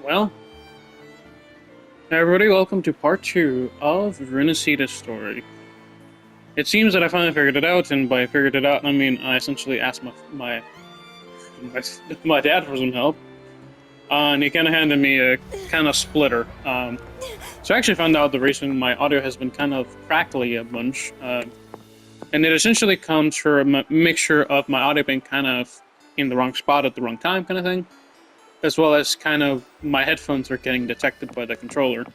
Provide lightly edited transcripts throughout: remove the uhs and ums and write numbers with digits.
Well, everybody, welcome to part 2 of Rinascita Story. It seems that I finally figured it out, and by figured it out, I mean I essentially asked my dad for some help, and he kind of handed me a kind of splitter. So I actually found out the reason my audio has been kind of crackly a bunch, and it essentially comes from a mixture of my audio being kind of in the wrong spot at the wrong time kind of thing, as well as kind of my headphones are getting detected by the controller,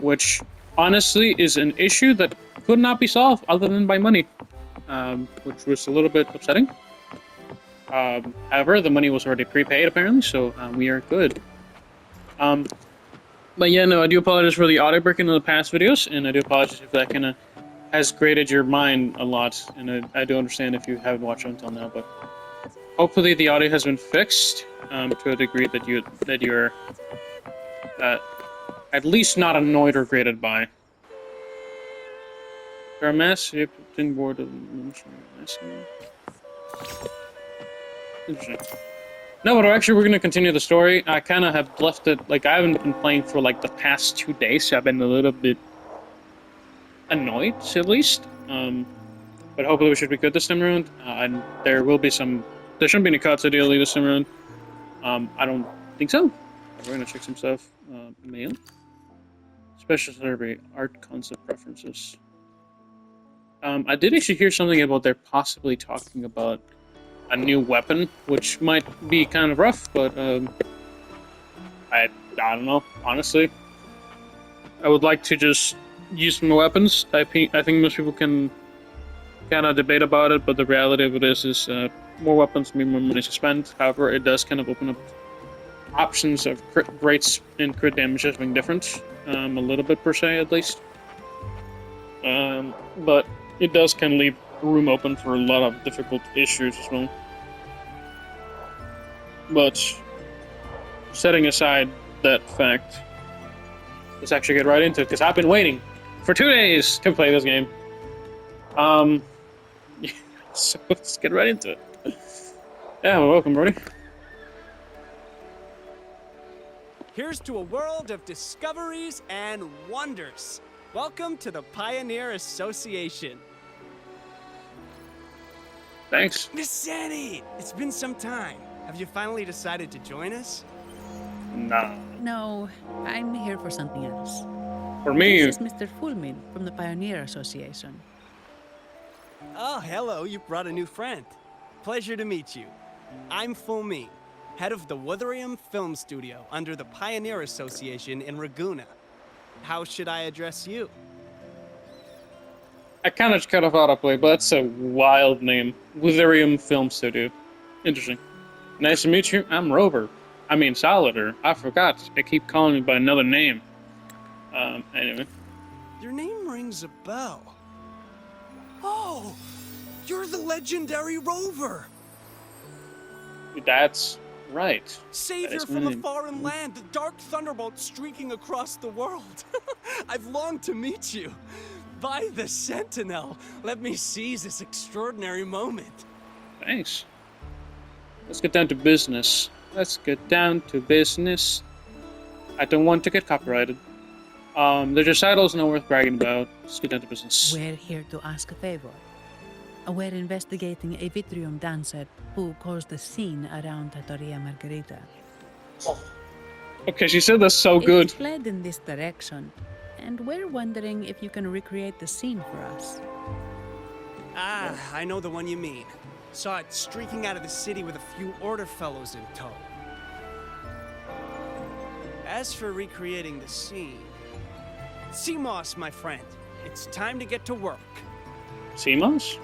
which honestly is an issue that could not be solved other than by money, which was a little bit upsetting. However, the money was already prepaid apparently, so we are good. But yeah, no, I do apologize for the audio break in the past videos, and I do apologize if that kind of has grated your mind a lot, and I do understand if you haven't watched it until now, but hopefully the audio has been fixed to a degree that you're at least not annoyed or grated by. There are massive board of interesting. No, but actually we're gonna continue the story. I kind of have left it, like, I haven't been playing for like the past 2 days, so I've been a little bit annoyed, at least. But hopefully we should be good this time around. And there shouldn't be any cuts ideally this time around. I don't think so. We're gonna check some stuff. Mail. Special survey, art concept preferences. I did actually hear something about they're possibly talking about a new weapon, which might be kind of rough, but I don't know, honestly. I would like to just use more weapons. I think most people can kind of debate about it, but the reality of it is more weapons mean more money to spend. However, it does kind of open up options of crit rates and crit damage as being different, a little bit per se at least. But it does kind of leave room open for a lot of difficult issues as well. But setting aside that fact, let's actually get right into it, because I've been waiting for 2 days to play this game. So let's get right into it. Yeah, well, welcome, Brody. Here's to a world of discoveries and wonders. Welcome to the Pioneer Association. Thanks. Miss Zani, it's been some time. Have you finally decided to join us? Nah. No, I'm here for something else. For me, This is Mr. Fulmin from the Pioneer Association. Oh, hello, you brought a new friend. Pleasure to meet you. I'm Fulmin, head of the Wuthering Film Studio under the Pioneer Association in Ragusa. How should I address you? I kind of cut off autoplay, but that's a wild name. Wuthering Film Studio. Interesting. Nice to meet you. I'm Rover. I mean, Solider. I forgot. They keep calling me by another name. Anyway. Your name rings a bell. Oh, you're the legendary Rover. That's right. Savior from a foreign land, the dark thunderbolt streaking across the world. I've longed to meet you. By the Sentinel, let me seize this extraordinary moment. Thanks. Let's get down to business. I don't want to get copyrighted. The recitals not worth bragging about. Let's get down to business. We're here to ask a favor. We're investigating a Vitrium dancer who caused a scene around Trattoria Margherita. Okay, she said that's so good. It fled in this direction, and we're wondering if you can recreate the scene for us. Ah, I know the one you mean. Saw it streaking out of the city with a few order fellows in tow. As for recreating the scene... CMOS, my friend. It's time to get to work. CMOS?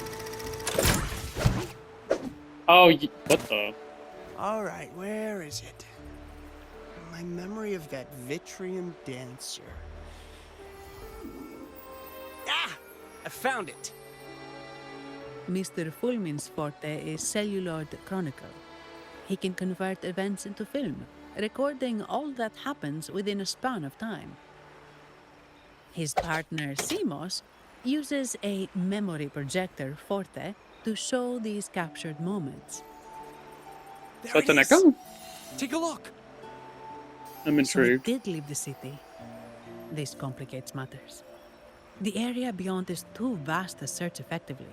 Oh, what the? Alright, where is it? My memory of that Vitrium dancer. Ah! I found it! Mr. Fulmin's forte is celluloid chronicle. He can convert events into film, recording all that happens within a span of time. His partner, CMOS, uses a memory projector forte to show these captured moments. There it is. Take a look. I'm So he intrigued. did leave the city. This complicates matters. The area beyond is too vast to search effectively.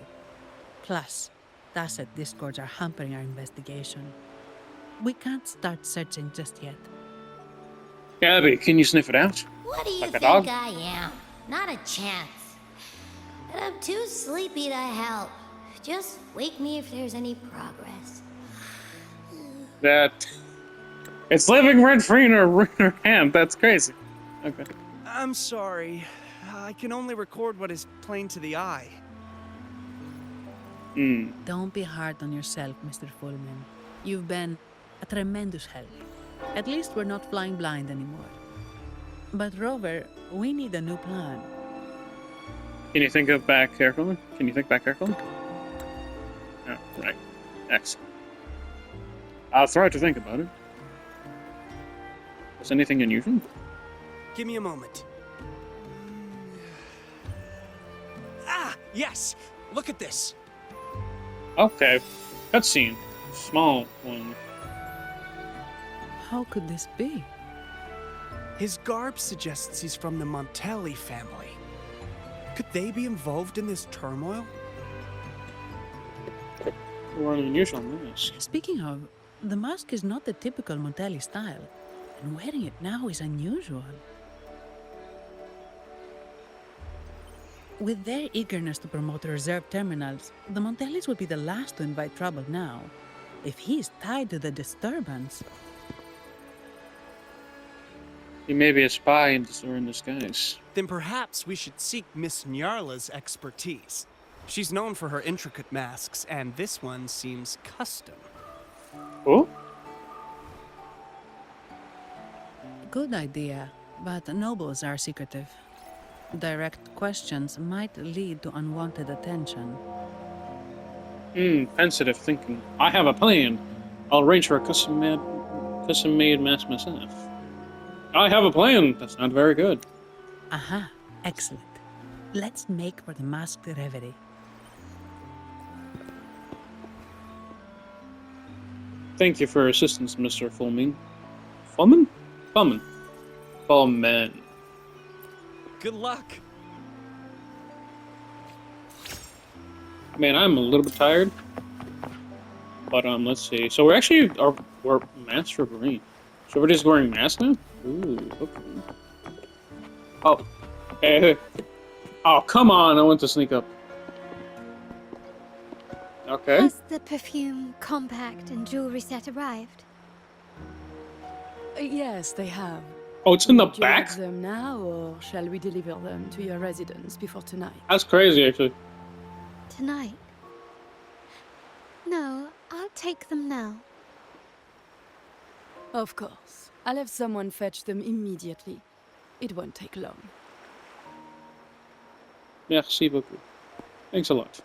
Plus, Tacet discords are hampering our investigation. We can't start searching just yet. Abby, can you sniff it out? What do you Like a think dog? I am? Not a chance. And I'm too sleepy to help. Just wake me if there's any progress. That it's living rent free in her hand. That's crazy. Okay. I'm sorry. I can only record what is plain to the eye. Don't be hard on yourself, Mr. Fullman. You've been a tremendous help. At least we're not flying blind anymore. But Rover, we need a new plan. Can you think back carefully? Oh, right. Excellent. I'll try to think about it. Was anything unusual? Give me a moment. Ah, yes! Look at this! Okay. Cutscene. Small one. How could this be? His garb suggests he's from the Montelli family. Could they be involved in this turmoil? Or an unusual mask. Speaking of, the mask is not the typical Montelli style, and wearing it now is unusual. With their eagerness to promote reserved terminals, the Montellis would be the last to invite trouble now. If he is tied to the disturbance, He may be a spy in disguise. Then perhaps we should seek Miss Nyarla's expertise. She's known for her intricate masks, and this one seems custom. Oh? good idea, but nobles are secretive. Direct questions might lead to unwanted attention. Pensive thinking. I have a plan. I'll arrange for a custom-made mask myself. I have a plan. That's not very good. Aha, excellent. Let's make for the masked reverie. Thank you for your assistance, Mr. Fulmin. Fulman? Fulman. Fulman. Good luck. Man, I'm a little bit tired. But let's see. So we're Master Green. So we're just wearing masks now? Ooh, okay. Oh. Hey. Oh, come on, I want to sneak up. Okay. Has the perfume, compact, and jewelry set arrived? Yes, they have. Oh, it's in the Would you back? like them now, or shall we deliver them to your residence before tonight? That's crazy, actually. Tonight? No, I'll take them now. Of course. I'll have someone fetch them immediately. It won't take long. Merci beaucoup. Thanks a lot.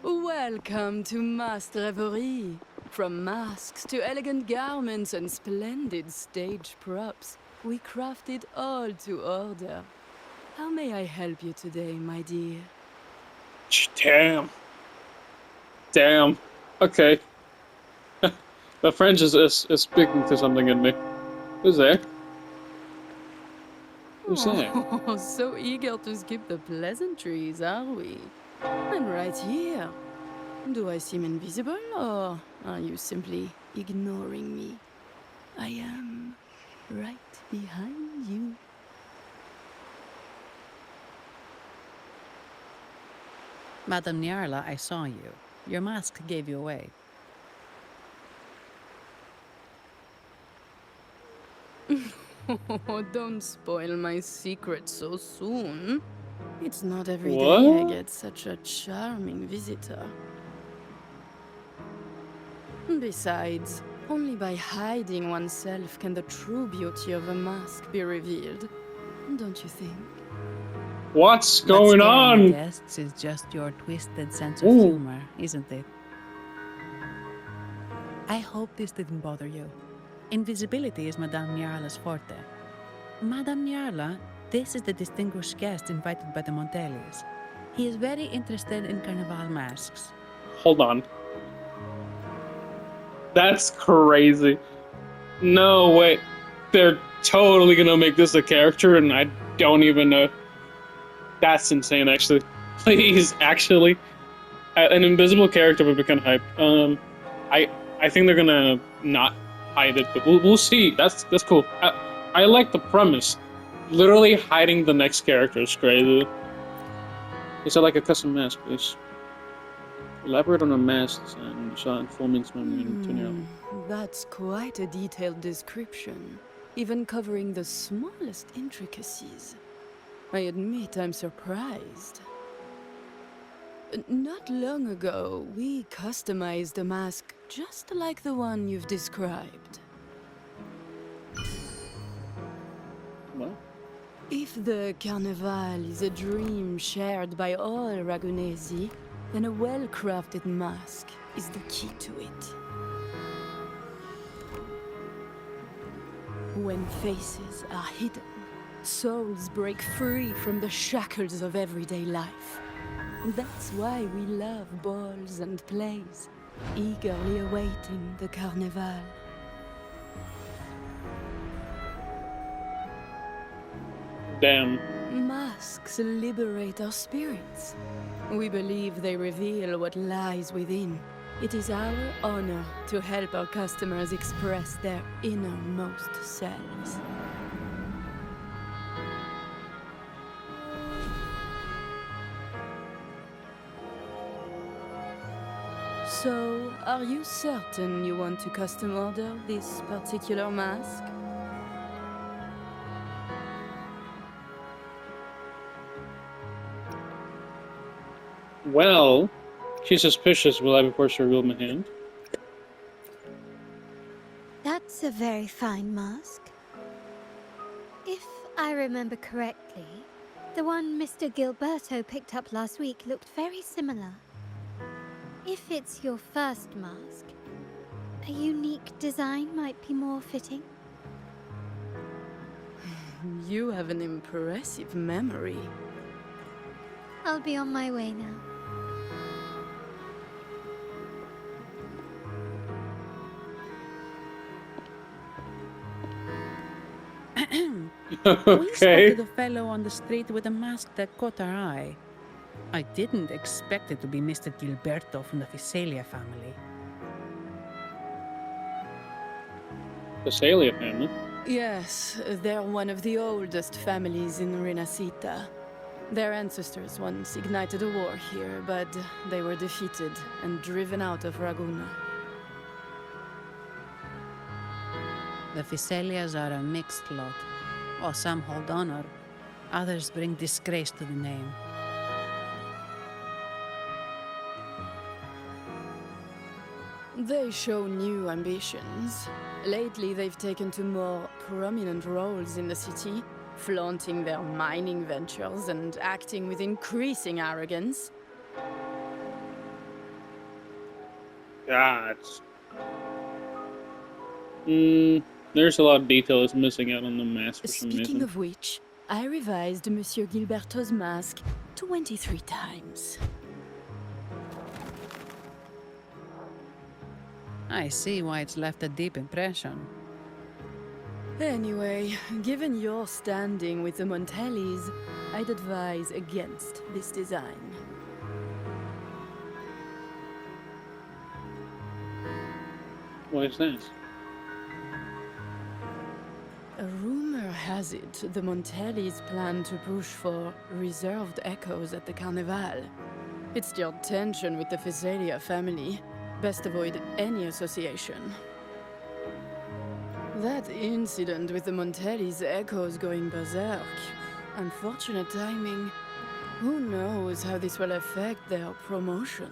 Welcome to Master Reverie. From masks to elegant garments and splendid stage props, we craft it all to order. How may I help you today, my dear? Damn. Damn. Okay. The French is speaking to something in me. Who's there? Who's there? Oh, so eager to skip the pleasantries, are we? I'm right here. Do I seem invisible, or are you simply ignoring me? I am right behind you. Madame Nyarla, I saw you. Your mask gave you away. Oh, don't spoil my secret so soon. It's not every What? day I get such a charming visitor. Besides, only by hiding oneself can the true beauty of a mask be revealed. Don't you think? What's But going scaring on? guests is just your twisted sense of Ooh. humor, isn't it? I hope this didn't bother you. Invisibility is Madame Nyarla's forte. Madame Nyarla, this is the distinguished guest invited by the Montellis. He is very interested in carnival masks. Hold on. That's crazy. No, wait. They're totally gonna make this a character, and I don't even know. That's insane, actually. Please, actually. An invisible character would be kind of hyped. I think they're gonna not hide it, but we'll see. That's cool. I like the premise. Literally hiding the next character is crazy. Is that like a custom mask, please? Elaborate on a mask design you saw in Fullman's memory in 2011. That's quite a detailed description, even covering the smallest intricacies. I admit I'm surprised. Not long ago, we customized a mask just like the one you've described. Well, If the Carnival is a dream shared by all Ragunesi, then a well-crafted mask is the key to it. When faces are hidden, souls break free from the shackles of everyday life. That's why we love balls and plays, eagerly awaiting the Carnival. damn. Masks liberate our spirits. We believe they reveal what lies within. It is our honor to help our customers express their innermost selves. So, are you certain you want to custom order this particular mask? Well, she's suspicious. Will I be forced to reveal my hand? That's a very fine mask. If I remember correctly, the one Mr. Gilberto picked up last week looked very similar. If it's your first mask, a unique design might be more fitting. You have an impressive memory. I'll be on my way now. We Okay. spotted a fellow on the street with a mask that caught our eye. I didn't expect it to be Mr. Gilberto from the Visalia family. The Salia family. Yes, they're one of the oldest families in Rinascita. Their ancestors once ignited a war here, but they were defeated and driven out of Raguna. The Visalias are a mixed lot. While some hold honor, others bring disgrace to the name. They show new ambitions. Lately, they've taken to more prominent roles in the city, flaunting their mining ventures and acting with increasing arrogance. God. There's a lot of detail that's missing out on the mask for some Speaking reason. of which, I revised Monsieur Gilberto's mask 23 times. I see why it's left a deep impression. Anyway, given your standing with the Montellis, I'd advise against this design. What is that? A rumor has it the Montellis plan to push for reserved echoes at the Carnival. It's stirred tension with the Visalia family. Best avoid any association. That incident with the Montellis echoes going berserk. Unfortunate timing. Who knows how this will affect their promotion?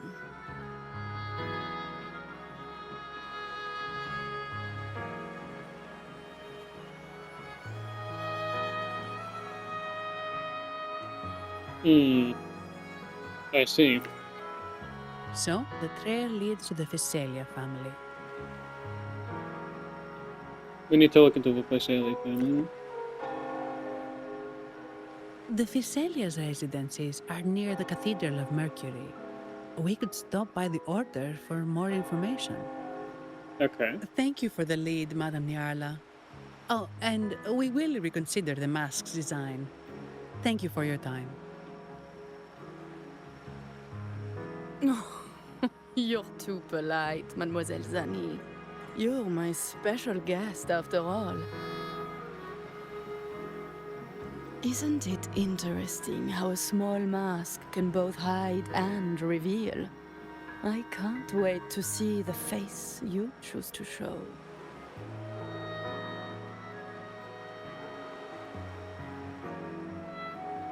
I see. So, the trail leads to the Visalia family. We need to look into the Visalia family. The Visalia's residences are near the Cathedral of Mercury. We could stop by the Order for more information. Okay. Thank you for the lead, Madame Nyarla. Oh, and we will reconsider the mask's design. Thank you for your time. You're too polite, Mademoiselle Zani. You're my special guest, after all. Isn't it interesting how a small mask can both hide and reveal? I can't wait to see the face you choose to show.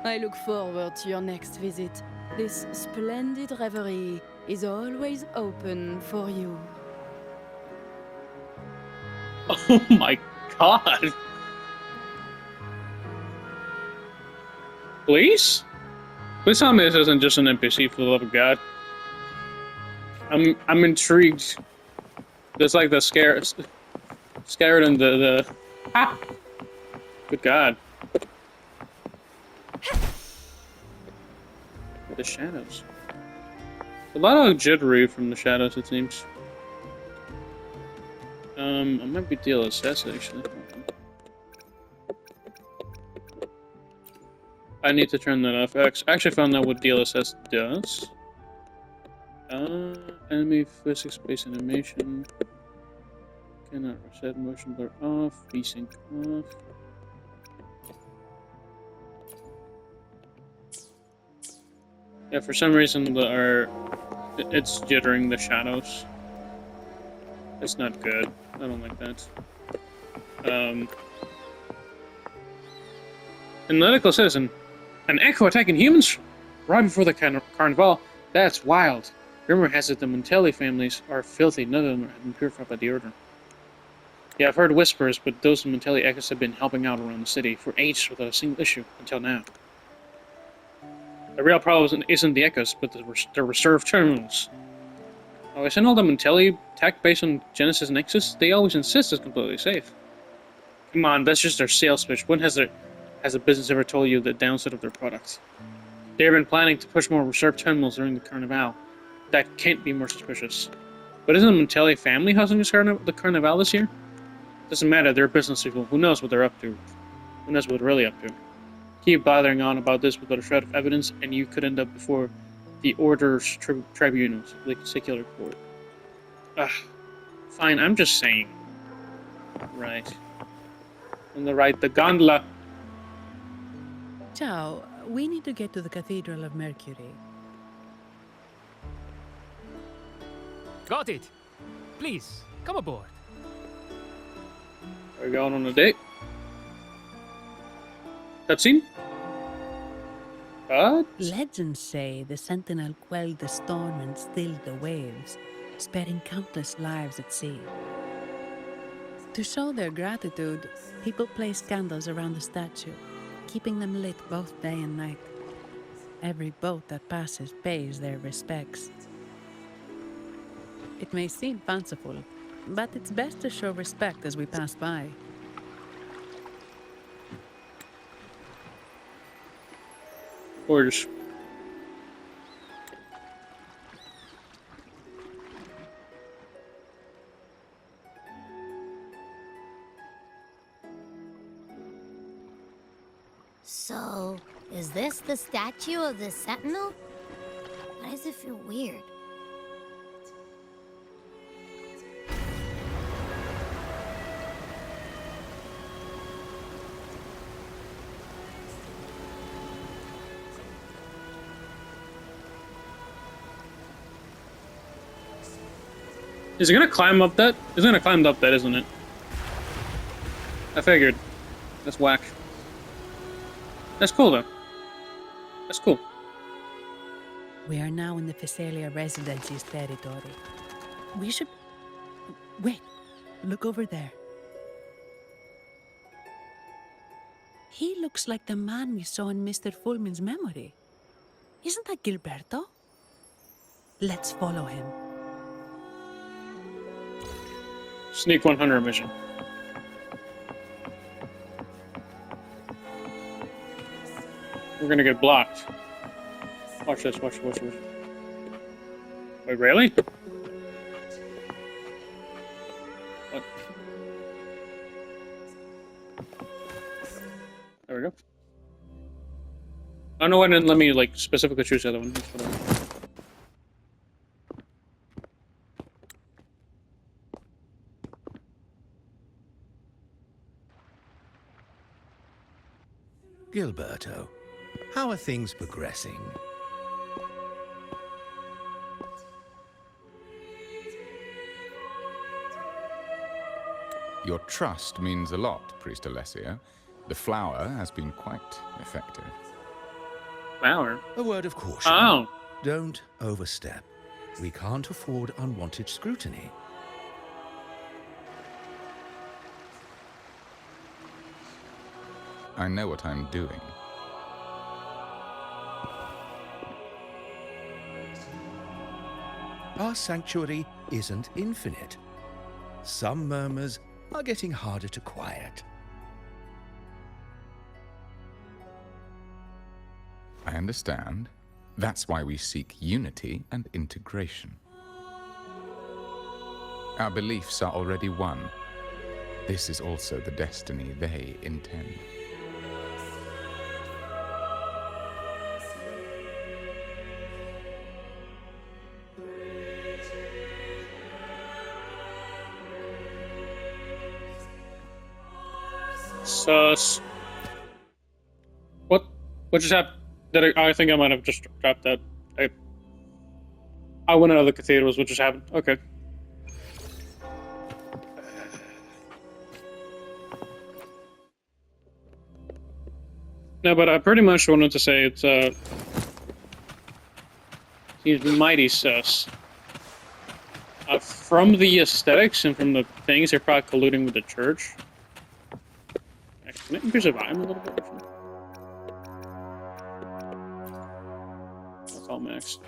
I look forward to your next visit. This splendid reverie is always open for you. Oh my god. Please? Please tell me this isn't just an NPC, for the love of God. I'm intrigued. There's like the scared and the ah! Good God. The shadows. A lot of jittery from the shadows, it seems. I might be DLSS actually. I need to turn that off. I actually found out what DLSS does. Enemy physics-based animation. Cannot reset motion blur off. Desync off. Yeah, for some reason it's jittering the shadows. It's not good. I don't like that. Analytical citizen. An echo attacking humans right before the carnival. That's wild. Rumor has it the Montelli families are filthy. None of them have been purified by the Order. Yeah, I've heard whispers, but those Montelli echoes have been helping out around the city for ages without a single issue until now. The real problem isn't the echoes, but the reserved terminals. Oh, isn't all the Montelli tech based on Genesis Nexus? They always insist it's completely safe. Come on, that's just their sales pitch. When has a business ever told you the downside of their products? They've been planning to push more reserved terminals during the Carnival. That can't be more suspicious. But isn't the Montelli family hosting the Carnival this year? Doesn't matter, they're business people. Who knows what they're up to? Who knows what they're really up to? Keep bothering on about this without a shred of evidence, and you could end up before the Order's tribunals, the secular court. Ugh. Fine, I'm just saying. Right. On the right, the gondola. Ciao, we need to get to the Cathedral of Mercury. Got it. Please, come aboard. Are we going on a date? Cutscene? Legends say the Sentinel quelled the storm and stilled the waves, sparing countless lives at sea. To show their gratitude, people place candles around the statue, keeping them lit both day and night. Every boat that passes pays their respects. It may seem fanciful, but it's best to show respect as we pass by. Orders. So, is this the statue of the Sentinel? Why does it feel weird? Is it gonna climb up that? It's gonna climb up that, isn't it? I figured. That's whack. That's cool, though. That's cool. We are now in the Physalia Residency's territory. We should... Wait, look over there. He looks like the man we saw in Mr. Fulmin's memory. Isn't that Gilberto? Let's follow him. Sneak 100 mission. We're gonna get blocked. Watch this, watch. Wait, really? There we go. Oh no, I didn't let me like specifically choose the other one. That's what I- Gilberto, how are things progressing? Your trust means a lot, Priest Alessio. The flower has been quite effective. Flower. A word of caution. Oh. Don't overstep. We can't afford unwanted scrutiny. I know what I'm doing. Our sanctuary isn't infinite. Some murmurs are getting harder to quiet. I understand. That's why we seek unity and integration. Our beliefs are already one. This is also the destiny they intend. Sus. What just happened? I think I might have just dropped that. I went out of the cathedrals. What just happened? Okay. No, but I pretty much wanted to say it's he's mighty sus. From the aesthetics and from the things, they're probably colluding with the church. Actually, can I increase the volume a little bit? That's all maxed.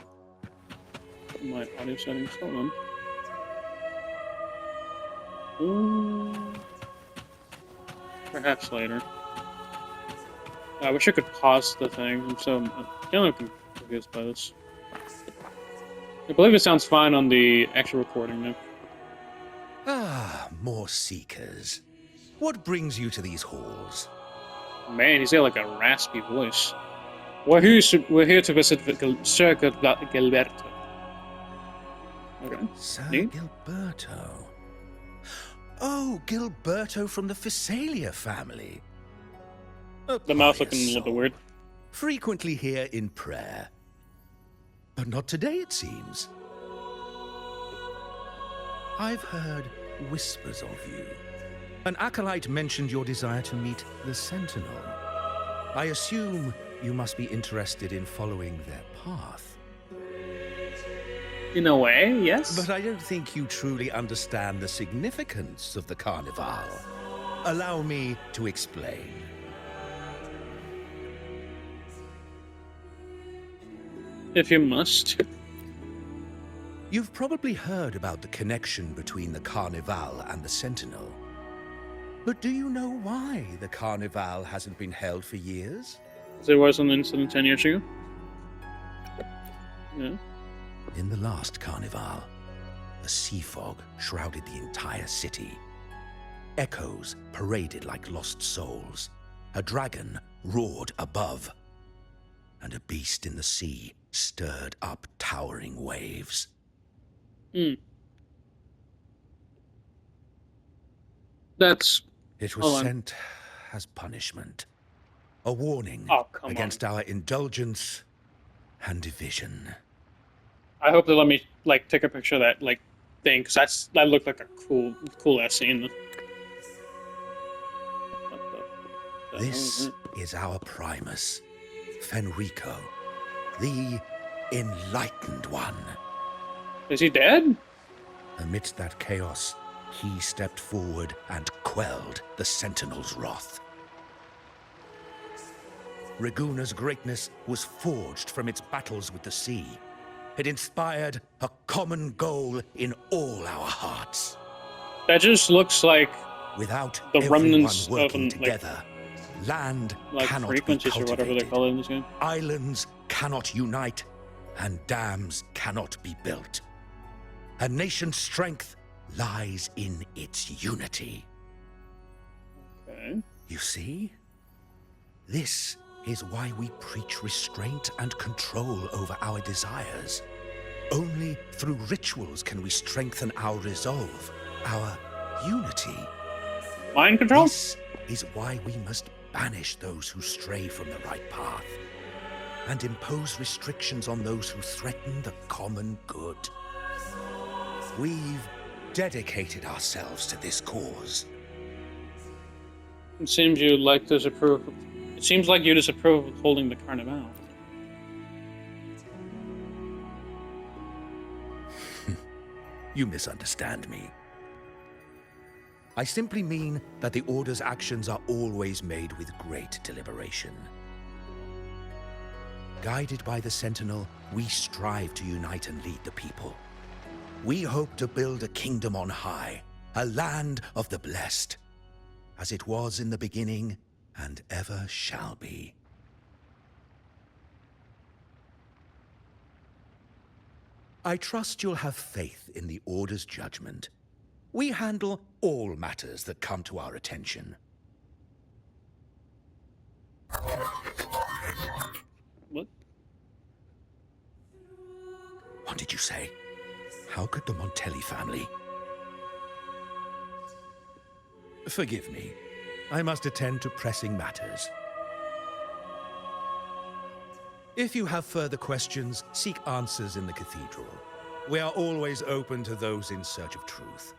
My audio settings. Hold on. Perhaps later. I wish I could pause the thing. I'm kind of confused by this. I believe it sounds fine on the actual recording now. Ah, more seekers. What brings you to these halls? Man, he's got like a raspy voice. We're here to visit Sir Gilberto. Okay. Sir Neat. Gilberto. Oh, Gilberto from the Physalia family. The mouth looking a little bit weird. Frequently here in prayer. But not today, it seems. I've heard whispers of you. An acolyte mentioned your desire to meet the Sentinel. I assume you must be interested in following their path. In a way, yes. But I don't think you truly understand the significance of the Carnival. Allow me to explain. If you must. You've probably heard about the connection between the Carnival and the Sentinel. But do you know why the Carnival hasn't been held for years? There was an incident 10 years ago. Yeah. In the last Carnival, a sea fog shrouded the entire city. Echoes paraded like lost souls. A dragon roared above. And a beast in the sea stirred up towering waves. That's... It was sent as punishment. A warning against our indulgence and division. I hope they let me, like, take a picture of that, like, thing, because that looked like a cool-ass scene. This is our Primus, Fenrico, the Enlightened One. Is he dead? Amidst that chaos, he stepped forward and quelled the Sentinel's wrath. Raguna's greatness was forged from its battles with the sea. It inspired a common goal in all our hearts. That just looks like without the remnants everyone working of together, land like cannot be frequencies or cultivated. whatever they call it in this game. Islands cannot unite, and dams cannot be built. A nation's strength lies in its unity. Okay. You see? This is why we preach restraint and control over our desires. Only through rituals can we strengthen our resolve, our unity. Mind control? This is why we must banish those who stray from the right path and impose restrictions on those who threaten the common good. We've dedicated ourselves to this cause. It seems you like disapprove. It seems like you disapprove of holding the carnival. You misunderstand me. I simply mean that the Order's actions are always made with great deliberation. Guided by the Sentinel, we strive to unite and lead the people. We hope to build a kingdom on high, a land of the blessed, as it was in the beginning and ever shall be. I trust you'll have faith in the Order's judgment. We handle all matters that come to our attention. What? What did you say? How could the Montelli family? Forgive me. I must attend to pressing matters. If you have further questions, seek answers in the cathedral. We are always open to those in search of truth.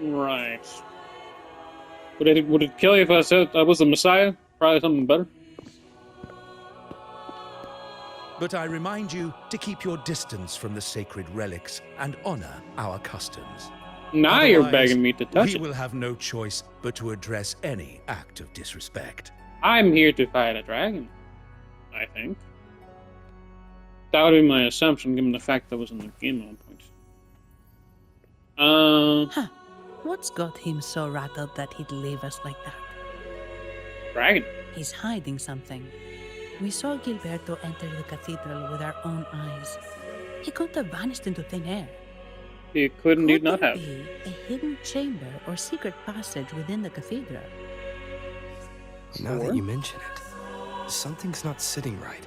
Right. Would it kill you if I said I was the Messiah? Probably something better. But I remind you to keep your distance from the sacred relics and honor our customs. Now you're Otherwise, begging me to touch we it. will have no choice but to address any act of disrespect. I'm here to fight a dragon, I think. That would be my assumption, given the fact that was in the game at one point. Huh. What's got him so rattled that he'd leave us like that? Dragon. He's hiding something. We saw Gilberto enter the cathedral with our own eyes. He couldn't have vanished into thin air. He could indeed not there have. be a hidden chamber or secret passage within the cathedral? Now that you mention it, something's not sitting right.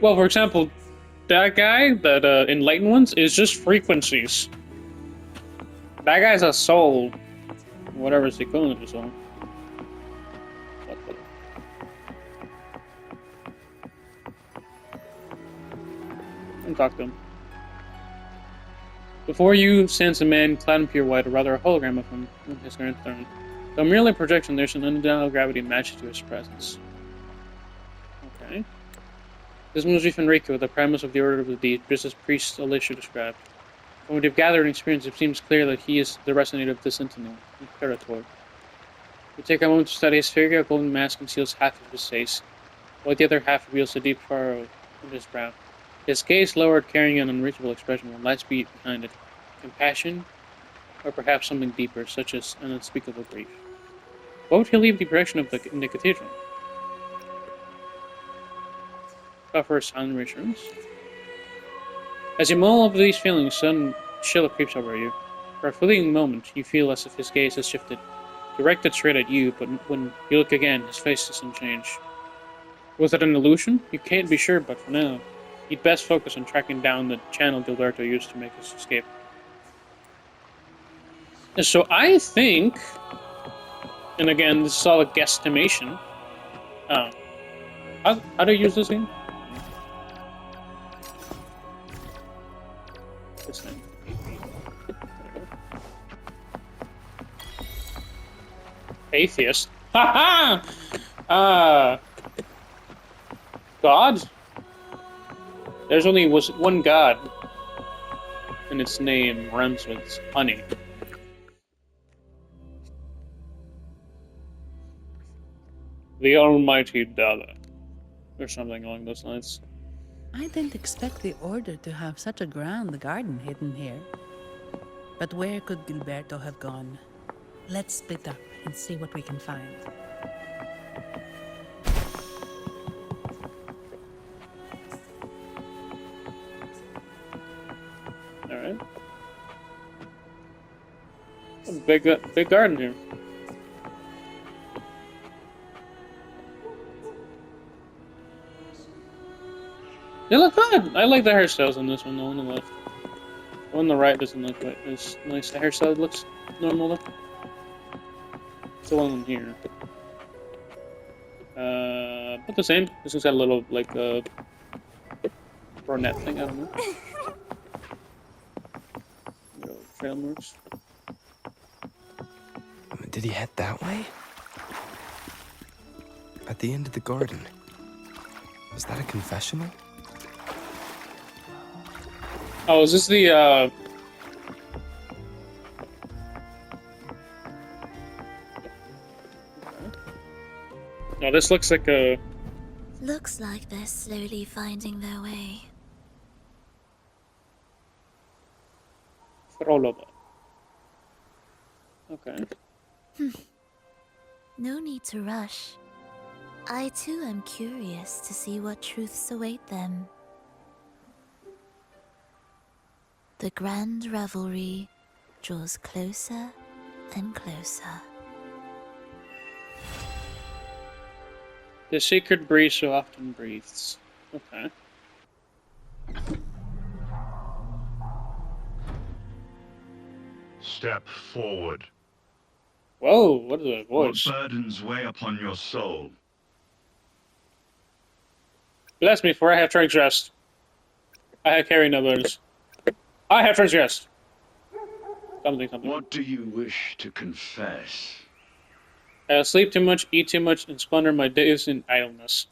Well, for example, that guy, that enlightened ones, is just frequencies. That guy's a soul. Whatever is the equivalent of a soul. What the... Don't talk to him. Before you stands a man clad in pure white, or rather a hologram of him, on his grand throne. Though merely a projection, there's an undeniable gravity matched to his presence. Okay. This must be Fenrico, the primus of the Order of the Deed, just as priest Alicia described. From what you've gathered and experienced, it seems clear that he is the resonator of the Sentinel, Imperator. We take a moment to study his figure. A golden mask conceals half of his face, while the other half reveals a deep furrow in his brow. His gaze lowered, carrying an unreachable expression, with lights beat behind it. Compassion, or perhaps something deeper, such as an unspeakable grief. What would he leave the impression of in the cathedral? Offer a silent reassurance. As you mull over these feelings, a sudden chill creeps over you. For a fleeting moment, you feel as if his gaze has shifted, directed straight at you, but when you look again, his face doesn't change. Was it an illusion? You can't be sure, but for now, you'd best focus on tracking down the channel Gilberto used to make his escape. And so I think, and again, this is all a guesstimation. How do you use this thing? This thing. Atheist. Ha ha! God? There's only one God, and its name rhymes with honey. The Almighty Dollar, or something along those lines. I didn't expect the Order to have such a grand garden hidden here. But where could Gilberto have gone? Let's split up and see what we can find. Alright. A big garden here. They look good. I like the hairstyles on this one. The one on the left. The one on the right doesn't look quite as nice. The hairstyle looks normal though. It's the one here. But the same. This one's got a little like brunette thing. I don't know. Little trail marks. Did he head that way? At the end of the garden. Was that a confessional? Oh, is this the No, this looks like a... Looks like they're slowly finding their way. Frollo. Okay. No need to rush. I too am curious to see what truths await them. The grand revelry draws closer and closer. The sacred breeze so often breathes. Okay. Step forward. Whoa, what is that voice? What burdens weigh upon your soul? Bless me, for I have transgressed. I have carried no burdens. I have transgressed. Something. What do you wish to confess? I sleep too much, eat too much, and squander my days in idleness.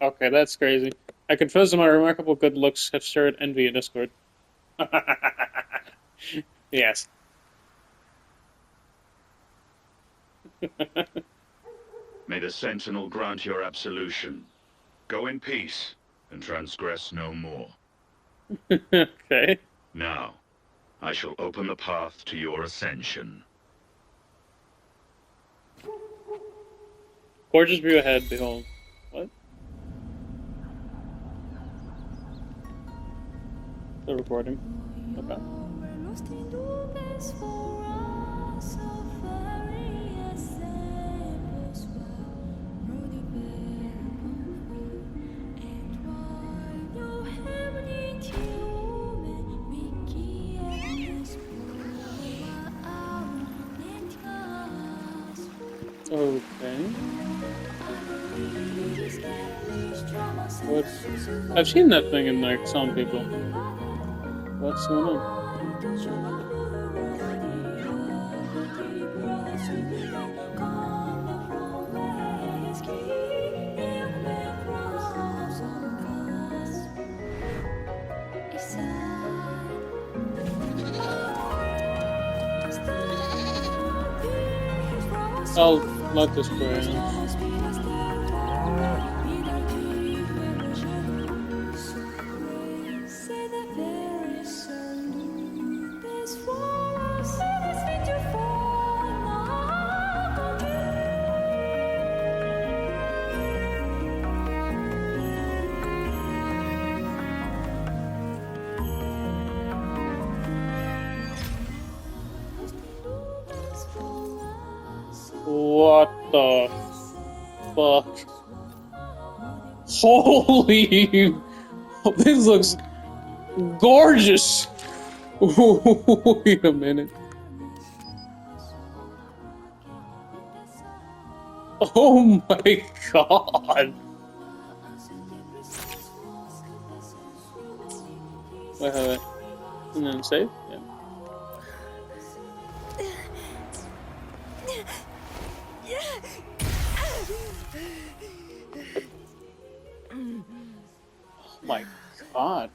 Okay, that's crazy. I confess that my remarkable good looks have stirred envy and discord. Yes. May the Sentinel grant your absolution. Go in peace, and transgress no more. Okay. Now, I shall open the path to your ascension. Gorgeous view ahead, behold. What? The recording. Okay. Okay. What? I've seen that thing in like some people. What's going on? I'll let this play out. What the fuck? Holy! This looks gorgeous! Wait a minute. Oh my god! Wait. And then save? Yeah. Oh my god.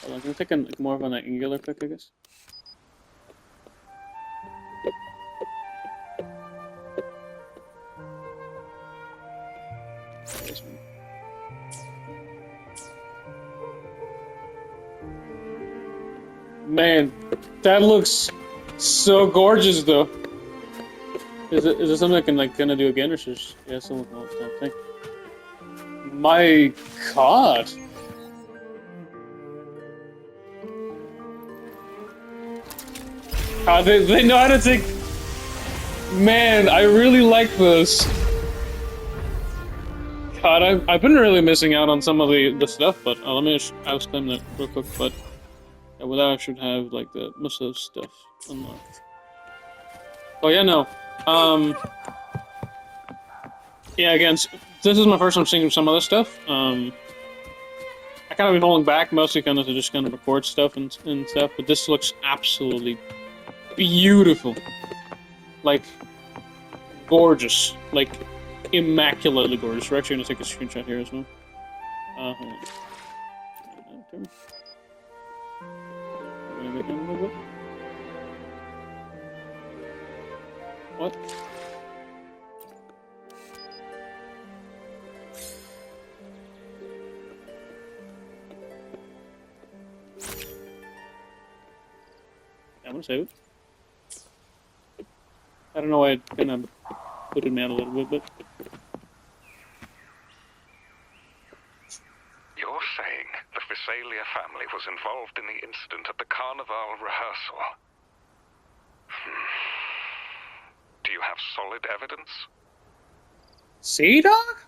Hold on, can I take a, more of an angular pick, I guess? This one. Man, that looks so gorgeous though. Is it something I can like gonna do again, or just something else? I think. My God. They know how to take... Man, I really like this. God, I've been really missing out on some of the stuff, but let me just, I'll explain that real quick, but yeah, well, I should have, like, most of the stuff unlocked. Oh, yeah, no. Yeah, again, this is my first time seeing some other stuff. I kind of been holding back, mostly kind of to just kind of record stuff and stuff, but this looks absolutely beautiful. Like, gorgeous. Like, immaculately gorgeous. We're actually going to take a screenshot here as well. Hold on. What? I'm gonna save it. I don't know why it kind of put me out a little bit, but... You're saying the Visalia family was involved in the incident at the Carnival rehearsal? Do you have solid evidence? See, dog?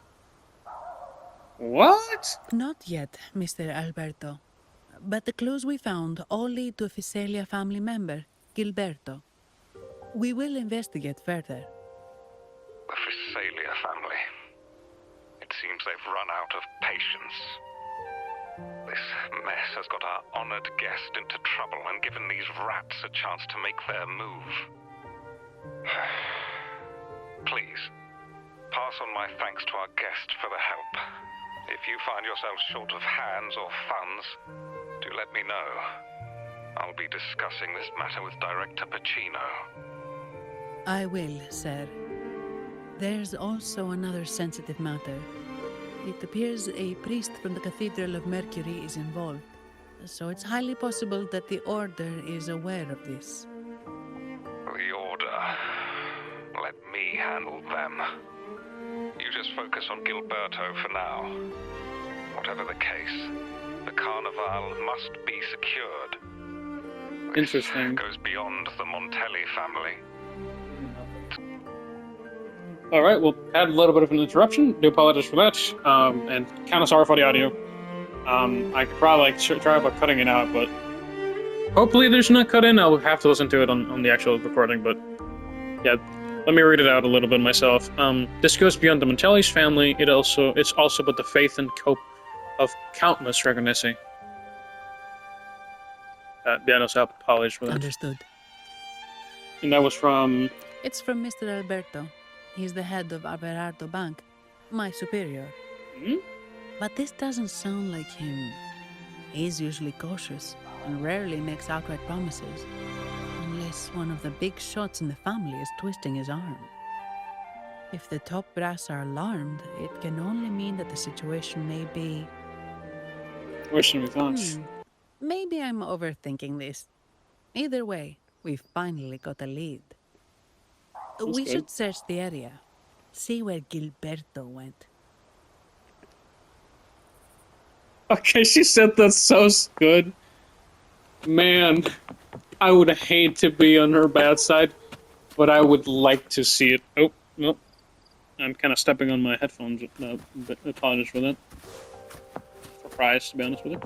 What? Not yet, Mr. Alberto. But the clues we found all lead to a Visalia family member, Gilberto. We will investigate further. The Visalia family. It seems they've run out of patience. This mess has got our honored guest into trouble and given these rats a chance to make their move. Please, pass on my thanks to our guest for the help. If you find yourself short of hands or funds, do let me know. I'll be discussing this matter with Director Pacino. I will, sir. There's also another sensitive matter. It appears a priest from the Cathedral of Mercury is involved, so it's highly possible that the Order is aware of this. The Order. Let me handle them. You just focus on Gilberto for now. Whatever the case, the Carnival must be secured. Interesting. This goes beyond the Montelli family. Alright, well, had a little bit of an interruption. Do apologize for that. And kind of sorry for the audio. I could probably try about cutting it out, but hopefully there's not cut in. I'll have to listen to it on the actual recording, but yeah, let me read it out a little bit myself. This goes beyond the Montelli's family. It's also about the faith and hope of countless Regonesi. Yeah, so I apologize for that. Understood. And that was from... It's from Mr. Alberto. He's the head of Averardo Bank, my superior. Hmm? But this doesn't sound like him. He's usually cautious and rarely makes outright promises, unless one of the big shots in the family is twisting his arm. If the top brass are alarmed, it can only mean that the situation may be... Worse than we thought. Maybe I'm overthinking this. Either way, we finally got a lead. We should search the area. See where Gilberto went. Okay, she said that's so good. Man, I would hate to be on her bad side, but I would like to see it. Oh, well, I'm kind of stepping on my headphones. But apologies for that. Surprised, to be honest with you.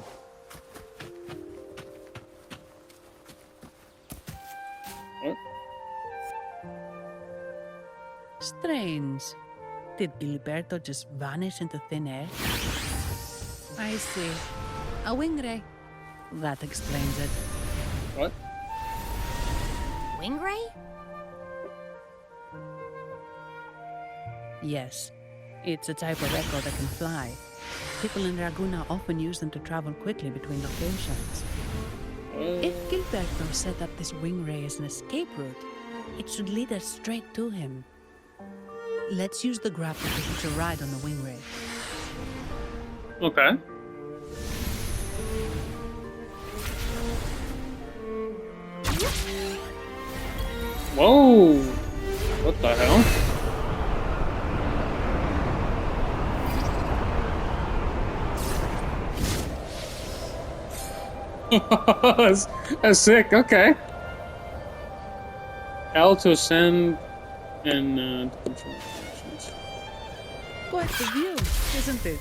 Strange. Did Gilberto just vanish into thin air? I see. A wing ray. That explains it. What? Wing ray? Yes. It's a type of echo that can fly. People in Raguna often use them to travel quickly between locations. If Gilberto set up this wing ray as an escape route, it should lead us straight to him. Let's use the grapple to hitch a ride on the wing ray. Okay. Whoa! What the hell? that's sick, okay. L to ascend and control actions. Quite the view, isn't it?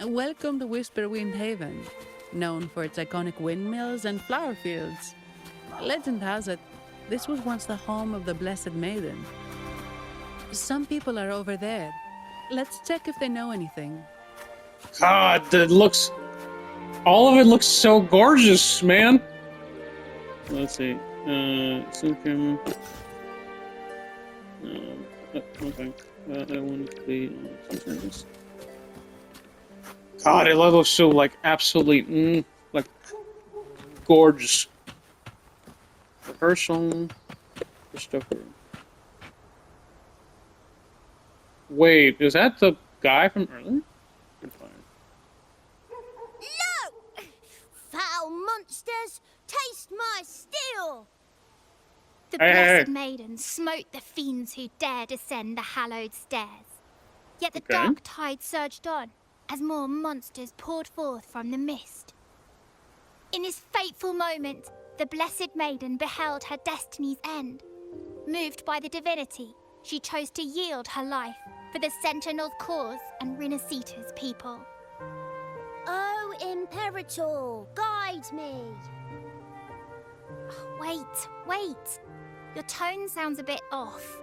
Welcome to Whisperwind Haven, known for its iconic windmills and flower fields. Legend has it, this was once the home of the Blessed Maiden. Some people are over there. Let's check if they know anything. God, it looks... All of it looks so gorgeous, man! Let's see. Sync camera. Okay. I want to be on this. God, it looks so, like, absolutely, like, gorgeous. Rehearsal. Christopher. Wait, is that the guy from earlier? No! Foul monsters, taste my steel! The Blessed Maiden smote the fiends who dared ascend the hallowed stairs. Yet the dark tide surged on, as more monsters poured forth from the mist. In this fateful moment, the Blessed Maiden beheld her destiny's end. Moved by the divinity, she chose to yield her life for the Sentinel's cause and Rinascita's people. Oh, Imperator, guide me! Wait. Your tone sounds a bit off.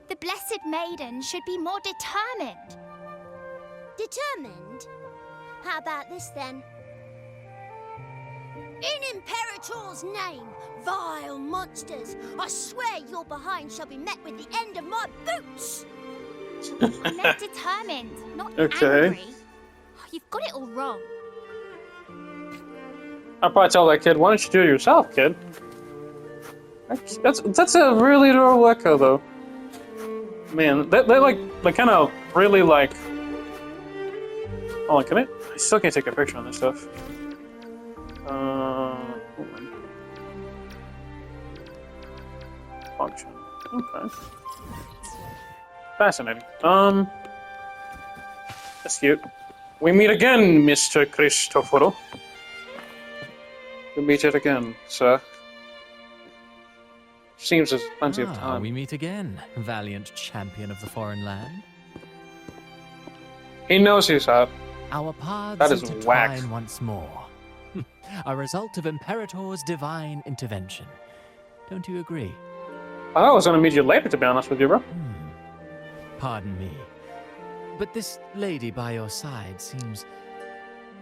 The Blessed Maiden should be more determined. Determined? How about this then? In Imperator's name, vile monsters, I swear your behind shall be met with the end of my boots! I meant determined, not angry. You've got it all wrong. I'll probably tell that kid, why don't you do it yourself, kid? That's a really adorable echo, though. Man, they kind of really like... Oh, can I still can't take a picture on this stuff. Hold on. Function. Okay. Fascinating. That's cute. We meet again, Mr. Cristoforo. We meet it again, sir. Seems there's plenty of time. We meet again, valiant champion of the foreign land. He knows he's hot. Our paths that is intertwine whack. once more. A result of Imperator's divine intervention. Don't you agree? I thought I was gonna meet you later, to be honest with you, bro. Pardon me. But this lady by your side seems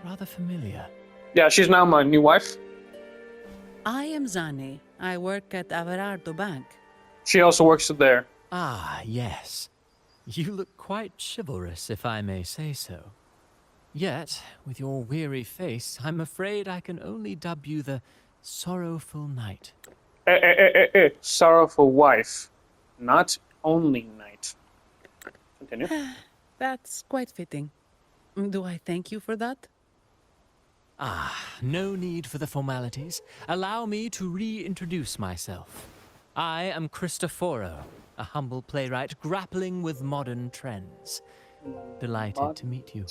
rather familiar. Yeah, she's now my new wife. I am Zani. I work at Averardo Bank. She also works there. Ah, yes. You look quite chivalrous, if I may say so. Yet, with your weary face, I'm afraid I can only dub you the sorrowful knight. Sorrowful wife. Not only knight. Continue. That's quite fitting. Do I thank you for that? Ah, no need for the formalities. Allow me to reintroduce myself. I am Cristoforo, a humble playwright grappling with modern trends. Delighted to meet you.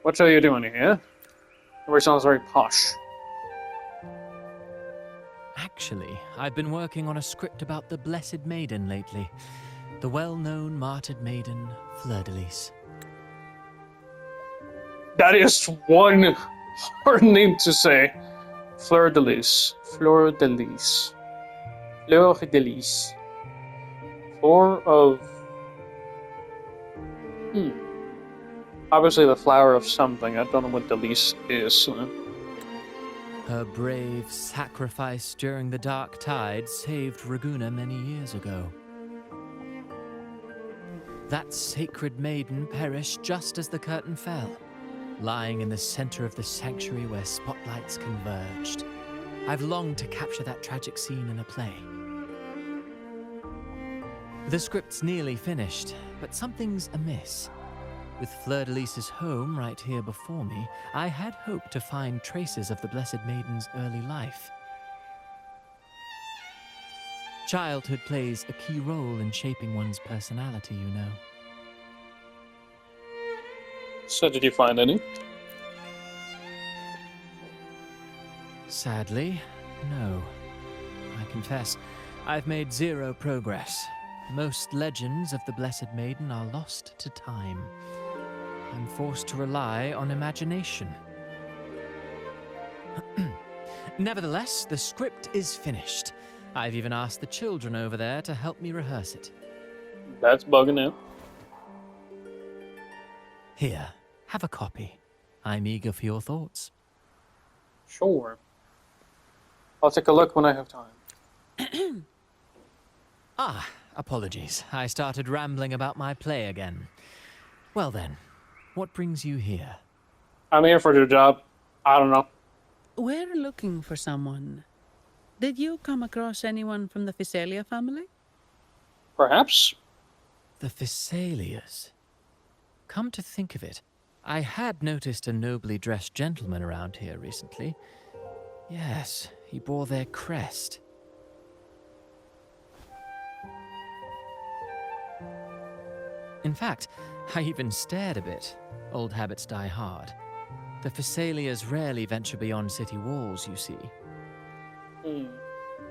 What are you doing here? Everybody sounds very posh. Actually, I've been working on a script about the Blessed Maiden lately. The well-known martyred maiden, Fleur-de-Lis. That is one hard name to say. Fleur-de-Lis. Fleur-de-Lis. Fleur-de-Lis. Four of... Obviously the flower of something. I don't know what Delis is. Her brave sacrifice during the Dark Tide saved Raguna many years ago. That sacred maiden perished just as the curtain fell, lying in the center of the sanctuary where spotlights converged. I've longed to capture that tragic scene in a play. The script's nearly finished, but something's amiss. With Fleur-de-Lis's home right here before me, I had hoped to find traces of the Blessed Maiden's early life. Childhood plays a key role in shaping one's personality, you know. So did you find any? Sadly, no. confess, I've made zero progress. Most legends of the Blessed Maiden are lost to time. I'm forced to rely on imagination. Nevertheless, the script is finished. I've even asked the children over there to help me rehearse it. That's bugging out. Here, have a copy. I'm eager for your thoughts. Sure. I'll take a look when I have time. Apologies. I started rambling about my play again. Well then, what brings you here? I'm here for your job. I don't know. We're looking for someone. Did you come across anyone from the Physalia family? Perhaps. The Physalias. Come to think of it, I had noticed a nobly dressed gentleman around here recently. Yes, he bore their crest. In fact, I even stared a bit. Old habits die hard. The Physalias rarely venture beyond city walls, you see.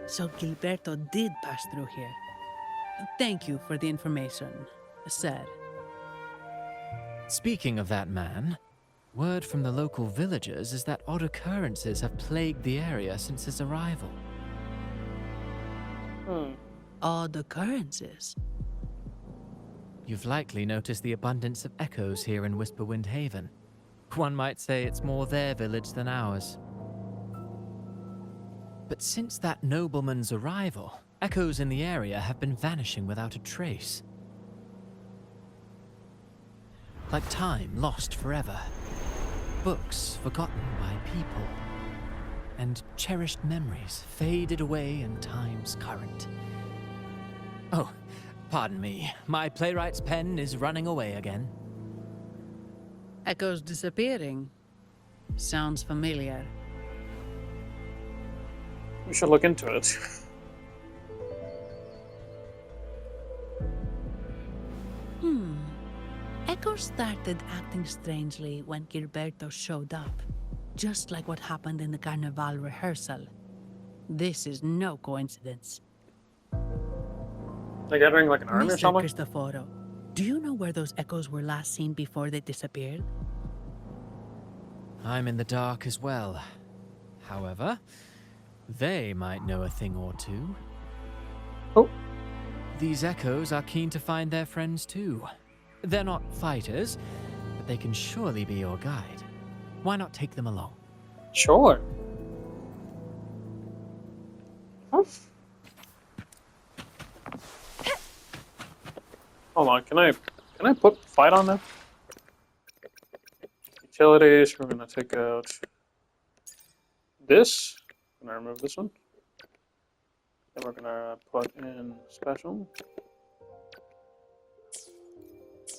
So Gilberto did pass through here. Thank you for the information, sir. Speaking of that man, word from the local villagers is that odd occurrences have plagued the area since his arrival. Odd occurrences? You've likely noticed the abundance of echoes here in Whisperwind Haven. One might say it's more their village than ours. But since that nobleman's arrival, echoes in the area have been vanishing without a trace. Like time lost forever. Books forgotten by people. And cherished memories faded away in time's current. Oh, pardon me. My playwright's pen is running away again. Echoes disappearing. Sounds familiar. We should look into it. Echoes started acting strangely when Gilberto showed up. Just like what happened in the Carnival rehearsal. This is no coincidence. They gathering like an army or Mr. something? Cristoforo, do you know where those echoes were last seen before they disappeared? I'm in the dark as well. However, they might know a thing or two. Oh. These echoes are keen to find their friends too. They're not fighters, but they can surely be your guide. Why not take them along? Sure. Huh? Hold on, can I put fight on them? Utilities, we're gonna take out this. I'm gonna remove this one. Then we're gonna put in special.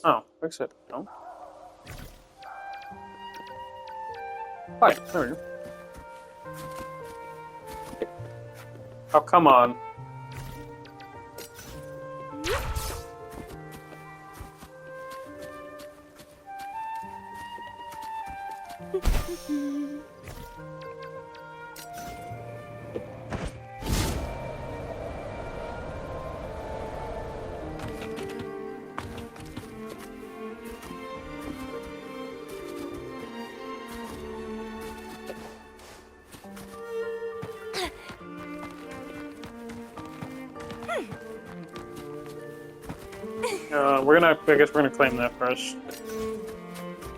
Oh, fix it. No. Hi, there we go. Oh, come on. I guess we're gonna claim that first.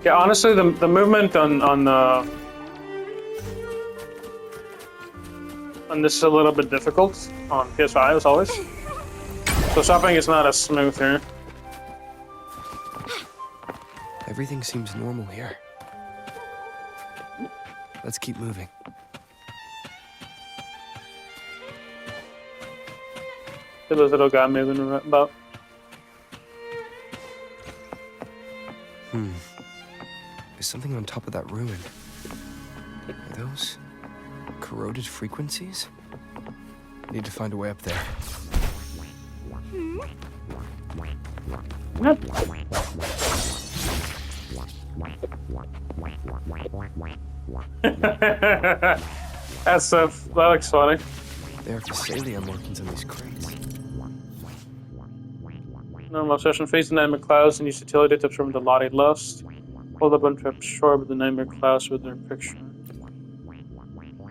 Yeah, honestly, the movement on this is a little bit difficult on PS5 as always. So shopping is not as smooth here. Everything seems normal here. Let's keep moving. See this little guy moving about. There's something on top of that ruin. Are those corroded frequencies? Need to find a way up there. That looks funny. There are Phasalia markings on these crates. Normal session. Face the nightmare clouds and use utility tips from the Lottie Lust. Hold up and to absorb the nightmare clouds with their picture.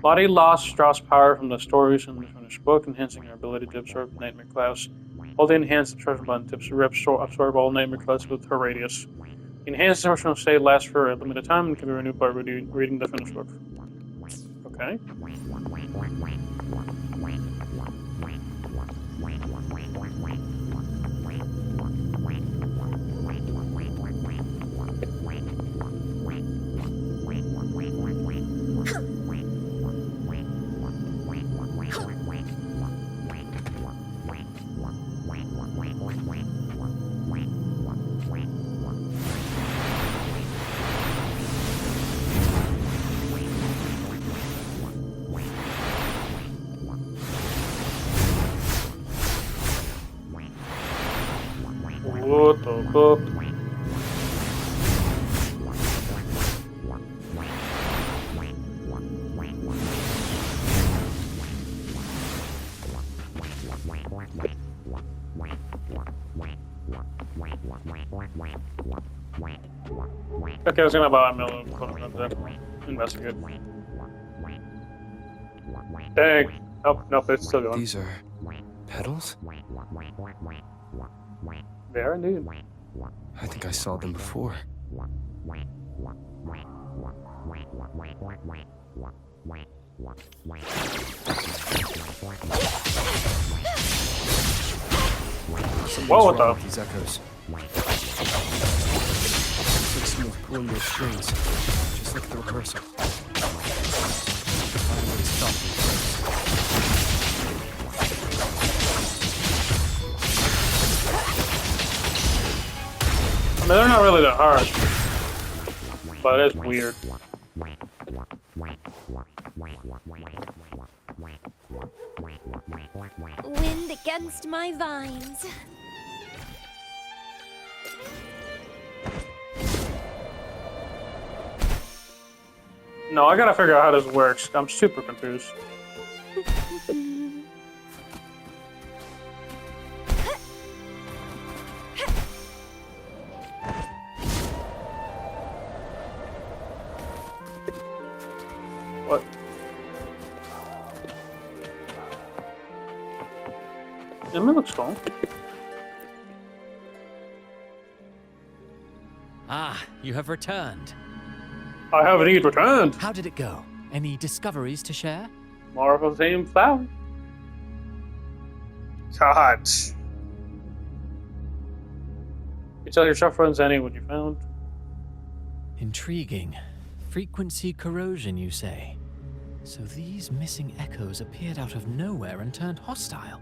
Lottie Lost draws power from the stories in the finished book, enhancing our ability to absorb nightmare clouds. Hold the enhanced absorption button to absorb all nightmare clouds with her radius. The enhanced absorption state lasts for a limited time and can be renewed by reading the finished book. Okay. What the fuck? Okay, I was gonna buy a million to investigate. Dang. Nope, it's still going. These are petals? They are indeed. I think I saw them before. Whoa, what the? These echoes. Looks like someone's pulling their strings, just like the rehearsal. Find what is stopping. I mean, they're not really that hard, but it's weird. Wind against my vines. No, I gotta figure out how this works. I'm super confused. What? It looks cool. Ah, you have returned. I have indeed returned. How did it go? Any discoveries to share? More of the same flower. God. You tell your shop friends Zani what you found. Intriguing. Frequency corrosion, you say? So these missing echoes appeared out of nowhere and turned hostile.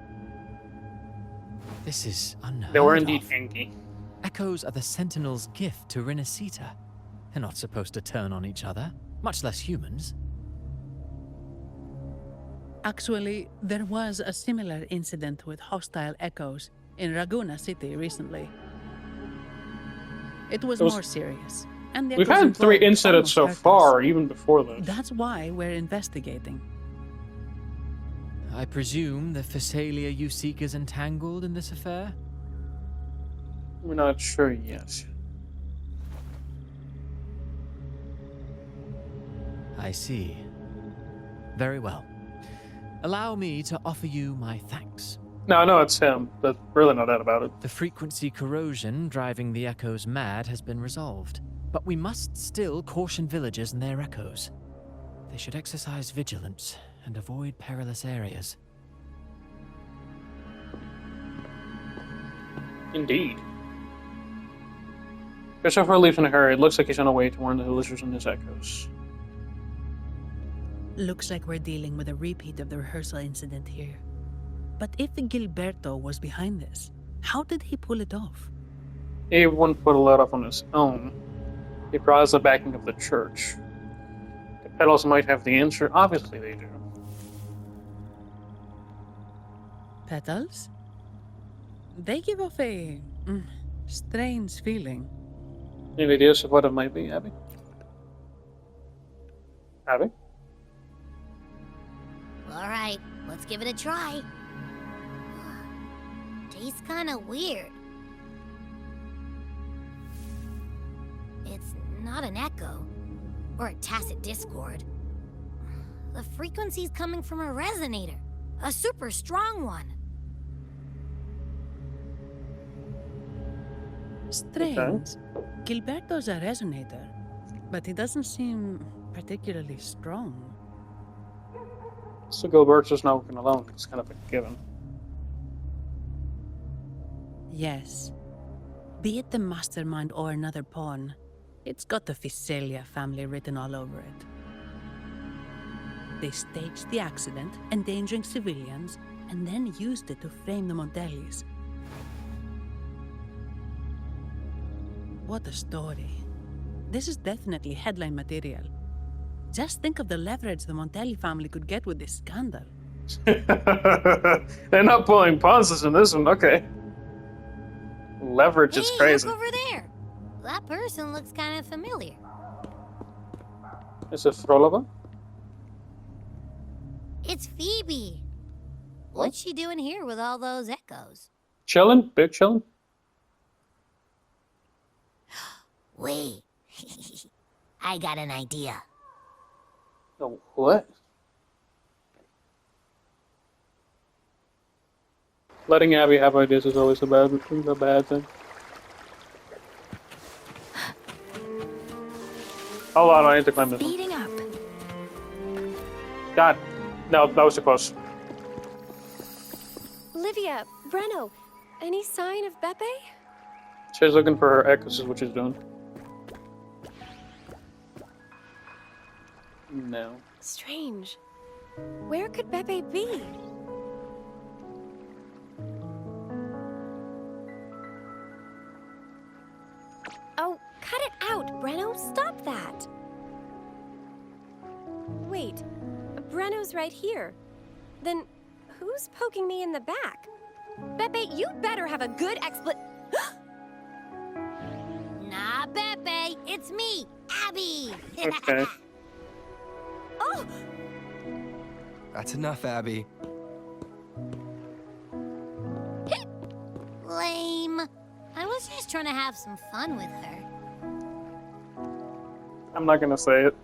This is unheard They were of. indeed angry. Echoes are the Sentinel's gift to Rinascita. They're not supposed to turn on each other, much less humans. Actually, there was a similar incident with hostile echoes in Ragusa City recently. It was more serious. And the We've echoes had 3 involved incidents so almost hurt far, us. even before this. That's why we're investigating. I presume the Phasalia you seek is entangled in this affair? We're not sure yet. I see. Very well. Allow me to offer you my thanks. No, I know it's him. There's really no doubt about it. The frequency corrosion driving the echoes mad has been resolved, but we must still caution villagers and their echoes. They should exercise vigilance and avoid perilous areas. Indeed. Christopher leaves in a hurry. It looks like he's on a way to warn the villagers and his echoes. Looks like we're dealing with a repeat of the rehearsal incident here. But if Gilberto was behind this, how did he pull it off? He wouldn't put a lot off on his own. He draws the backing of the church. The petals might have the answer. Obviously they do. Petals? They give off a strange feeling. Any ideas of what it might be, Abby? Abby? All right, Let's give it a try. Tastes kinda weird. It's not an echo, or a tacit discord. The frequency's coming from a resonator, a super strong one. Strange. Gilberto's a resonator, but he doesn't seem particularly strong. So Gilberto's not working alone. It's kind of a given. Yes. Be it the mastermind or another pawn, it's got the Visalia family written all over it. They staged the accident, endangering civilians, and then used it to frame the Montellis. What a story. This is definitely headline material. Just think of the leverage the Montelli family could get with this scandal. They're not pulling pauses in this one, okay. Leverage is crazy. Look over there. That person looks kind of familiar. Is it Frolova? It's Phoebe. What's she doing here with all those echoes? Chillin'? Big chillin'? Wait. I got an idea. Oh, what? Letting Abby have ideas is always a bad thing. Hold on, I need to climb this one. Speeding up. God. No, that was too close. Livia, Breno, any sign of Beppe? She's looking for her echoes is what she's doing. No. Strange. Where could Beppe be? Oh, cut it out, Breno. Stop that. Wait, Breno's right here. Then who's poking me in the back? Beppe, you better have a good Nah, Beppe, it's me, Abby. Okay. Oh! That's enough, Abby. Lame. I was just trying to have some fun with her. I'm not gonna say it.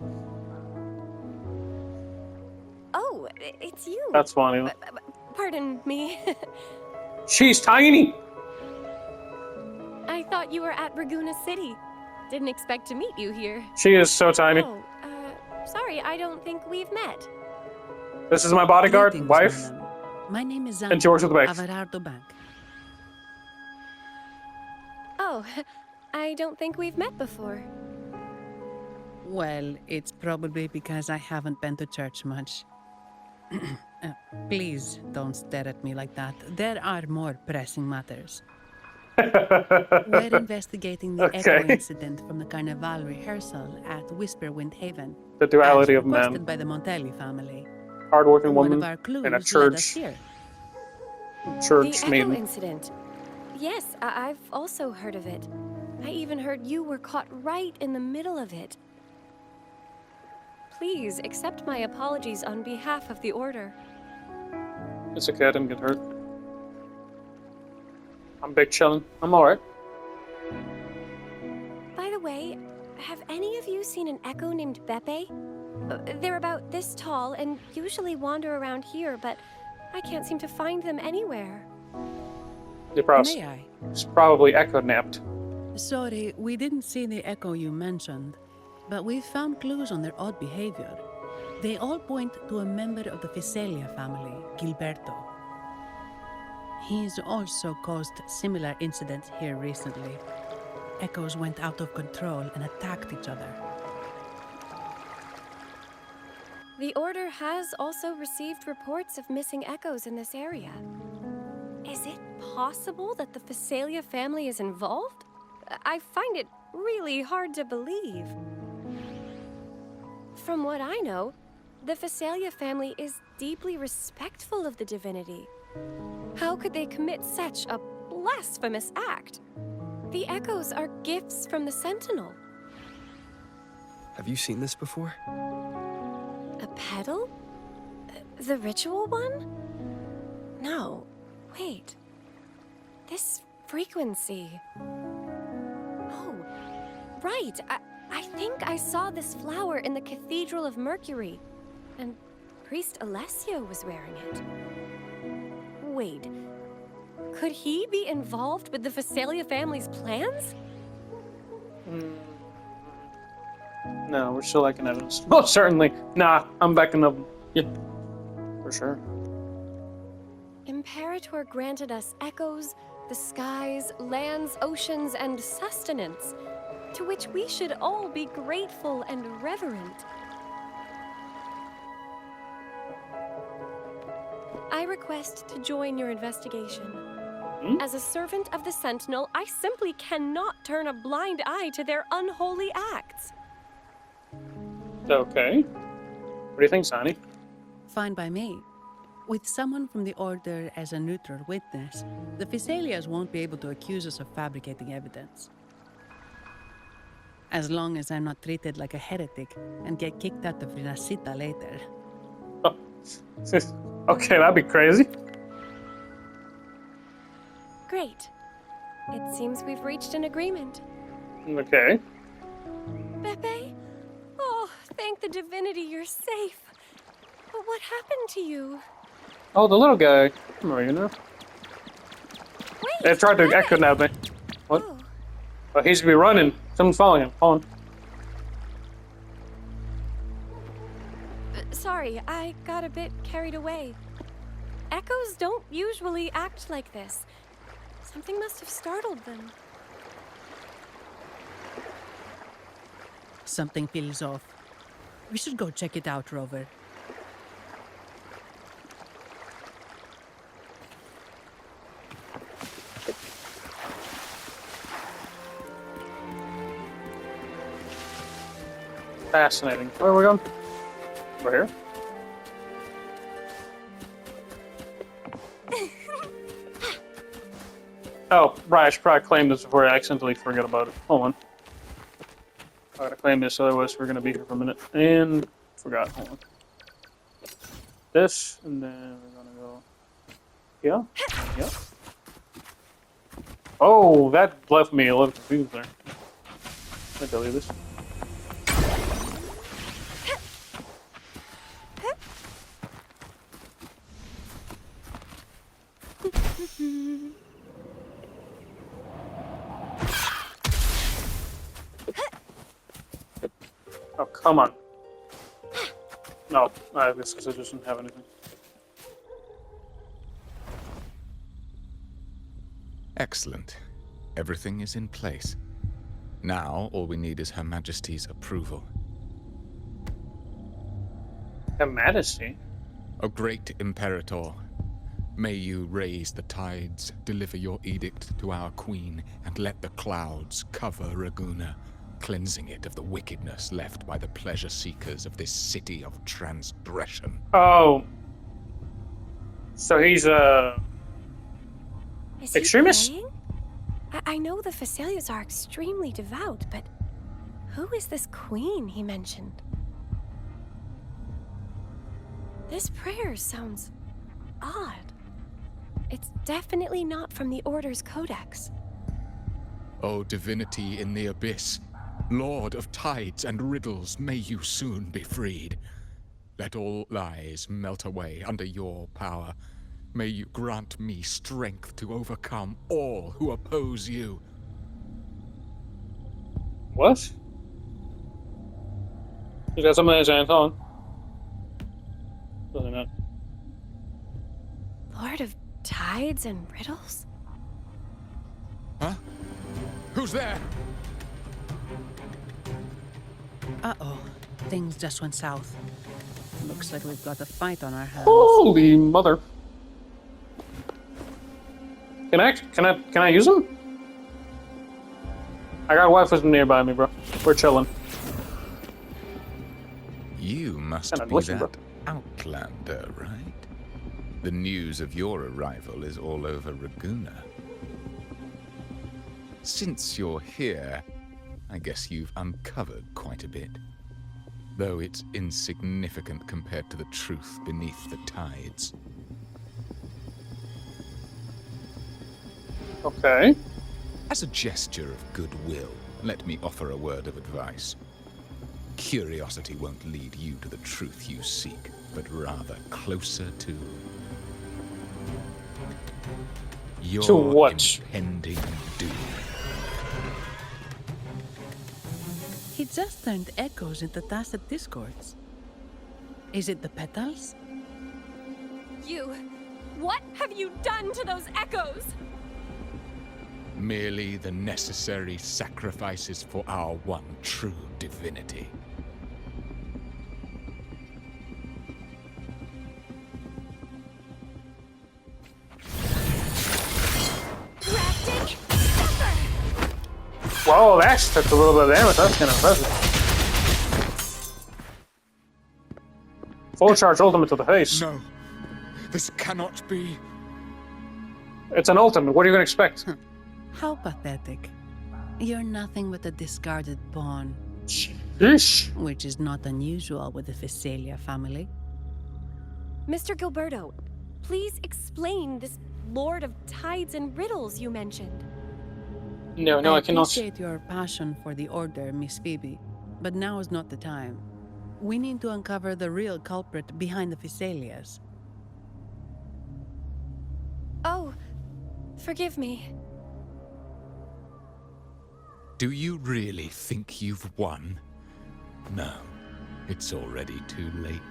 Oh, it's you. That's funny. Pardon me. She's tiny! I thought you were at Raguna City. Didn't expect to meet you here. She is so tiny. Oh, sorry, I don't think we've met. This is my bodyguard, Greetings, wife, madam. My name is Zani. and she works with the bank. Averardo Bank. Oh, I don't think we've met before. Well, it's probably because I haven't been to church much. Please don't stare at me like that. There are more pressing matters. We're investigating the echo incident from the Carnival rehearsal at Whisperwind Haven. The duality as of man. requested by the Montelli family. Hardworking One woman of our clues in a led us church. here. Church The echo maiden. incident. Yes, I've also heard of it. I even heard you were caught right in the middle of it. Please accept my apologies on behalf of the Order. It's okay, I didn't get hurt. I'm big chillin'. I'm alright. By the way, have any of you seen an echo named Beppe? They're about this tall and usually wander around here, but I can't seem to find them anywhere. May I? It's probably echo napped. Sorry, we didn't see the echo you mentioned, but we found clues on their odd behavior. They all point to a member of the Visalia family, Gilberto. He's also caused similar incidents here recently. Echoes went out of control and attacked each other. The Order has also received reports of missing echoes in this area. Is it possible that the Visalia family is involved? I find it really hard to believe. From what I know, the Visalia family is deeply respectful of the divinity. How could they commit such a blasphemous act? The echoes are gifts from the Sentinel. Have you seen this before? A pedal? The ritual one? No. Wait. This frequency. Oh, right. I think I saw this flower in the Cathedral of Mercury, and Priest Alessio was wearing it. Wait. Could he be involved with the Phasalia family's plans? No, we're still lacking evidence. Oh, certainly. Nah, I'm backing up. Yeah, for sure. Imperator granted us echoes, the skies, lands, oceans, and sustenance, to which we should all be grateful and reverent. I request to join your investigation. As a servant of the Sentinel, I simply cannot turn a blind eye to their unholy acts. Okay. What do you think, Zani? Fine by me. With someone from the Order as a neutral witness, the Phasalias won't be able to accuse us of fabricating evidence. As long as I'm not treated like a heretic and get kicked out of Rinascita later. Oh. Okay, that'd be crazy. Great. It seems we've reached an agreement. Okay. Pepe? Oh, thank the divinity you're safe. But what happened to you? Oh, the little guy. Come on, you know. Wait, They tried to echo nab me. What? Oh, he's be running. Someone's following him. Hold on. Sorry, I got a bit carried away. Echoes don't usually act like this. Something must have startled them. Something feels off. We should go check it out, Rover. Fascinating. Where are we going? Over here? Oh, right, I should probably claim this before I accidentally forget about it. Hold on. I gotta claim this, otherwise we're gonna be here for a minute. And forgot. Hold on. This, and then we're gonna go here. Yep. Oh, that left me a little confused there. Let me delete this. Oh, come on. No, I guess because I just didn't have anything. Excellent. Everything is in place. Now, all we need is Her Majesty's approval. Her Majesty? O great Imperator, may you raise the tides, deliver your edict to our queen, and let the clouds cover Raguna, cleansing it of the wickedness left by the pleasure seekers of this city of transgression. Oh. So he's Is he extremist? praying? I know the Phasalias are extremely devout, but who is this queen he mentioned? This prayer sounds odd. It's definitely not from the Order's codex. O divinity in the abyss, Lord of tides and riddles, may you soon be freed. Let all lies melt away under your power. May you grant me strength to overcome all who oppose you. What? He's got something in his hands on. Doesn't it? Lord of tides and riddles? Huh? Who's there? Uh-oh. Things just went south. Looks like we've got a fight on our hands. Holy mother. Can I use him? I got a wife with him nearby me, bro. We're chilling. You must Kinda be glitching, that outlander, right? The news of your arrival is all over Raguna. Since you're here, I guess you've uncovered quite a bit. though it's insignificant compared to the truth beneath the tides. Okay. As a gesture of goodwill, let me offer a word of advice. Curiosity won't lead you to the truth you seek, but rather closer to... your To what? impending doom. He just turned echoes into tacit discords. Is it the petals? What have you done to those echoes? Merely the necessary sacrifices for our one true divinity. Whoa, that took a little bit of damage. That's kind of impressive. Full charge ultimate to the face. No, this cannot be. It's an ultimate. What are you going to expect? How pathetic. You're nothing but a discarded pawn. Sheesh. Which is not unusual with the Physalia family. Mr. Gilberto, please explain this Lord of Tides and Riddles you mentioned. No, I cannot. I appreciate your passion for the Order, Miss Phoebe, but now is not the time. We need to uncover the real culprit behind the Physalias. Oh, forgive me. Do you really think you've won? No, it's already too late.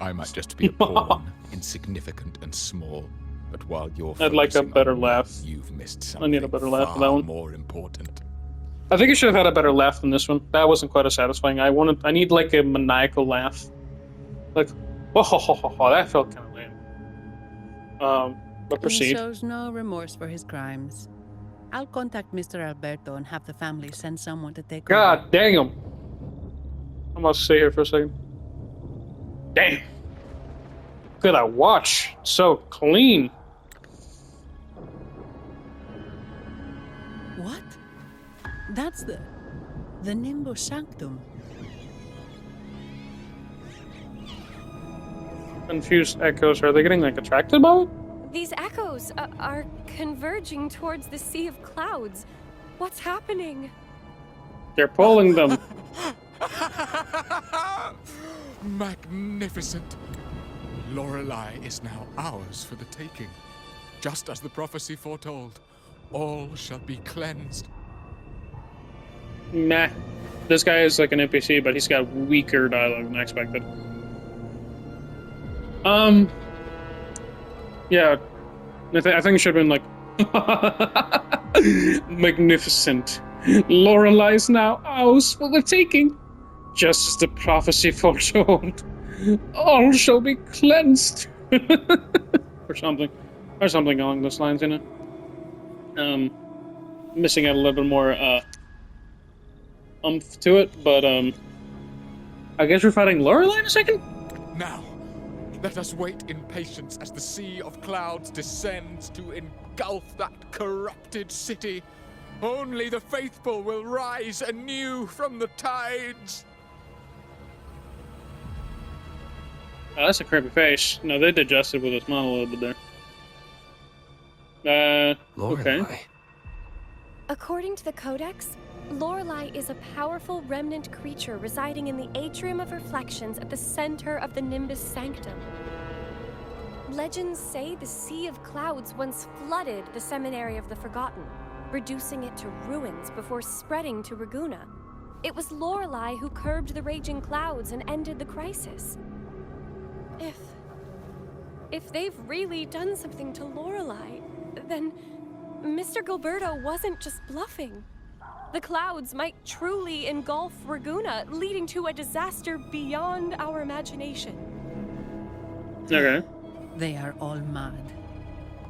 I might just be a pawn, insignificant and small, but while you're I'd like a better me, laugh. You've missed I need a something better laugh for that far one. more important. I think you should have had a better laugh than this one. That wasn't quite as satisfying. I need like a maniacal laugh. Like, oh, that felt kind of lame. But He proceed. shows no remorse for his crimes. I'll contact Mr. Alberto and have the family send someone to take over. God damn. I must stay here for a second. Damn. Look at that watch. So clean. What? That's the Nimbus Sanctum. Confused echoes. Are they getting like attracted by it? These echoes are converging towards the Sea of Clouds. What's happening? They're pulling them. Magnificent! Lorelei is now ours for the taking. Just as the prophecy foretold, all shall be cleansed. Meh. This guy is like an NPC, but he's got weaker dialogue than I expected. Yeah. I think it should have been like... Magnificent. Lorelei's now ours for the taking. Just as the prophecy foretold. All shall be cleansed. Or something. Or something along those lines, you know? Missing out a little bit more, oomph to it, but, I guess we're fighting Lorelei in a second? Now, let us wait in patience as the Sea of Clouds descends to engulf that corrupted city. Only the faithful will rise anew from the tides. Oh, that's a creepy face. No, they digested with a smile a little bit there. Okay. According to the Codex, Lorelei is a powerful remnant creature residing in the Atrium of Reflections at the center of the Nimbus Sanctum. Legends say the Sea of Clouds once flooded the Seminary of the Forgotten, reducing it to ruins before spreading to Raguna. It was Lorelei who curbed the raging clouds and ended the crisis. If they've really done something to Lorelei, then Mr. Gilberto wasn't just bluffing. The clouds might truly engulf Raguna, leading to a disaster beyond our imagination. Okay. They are all mad.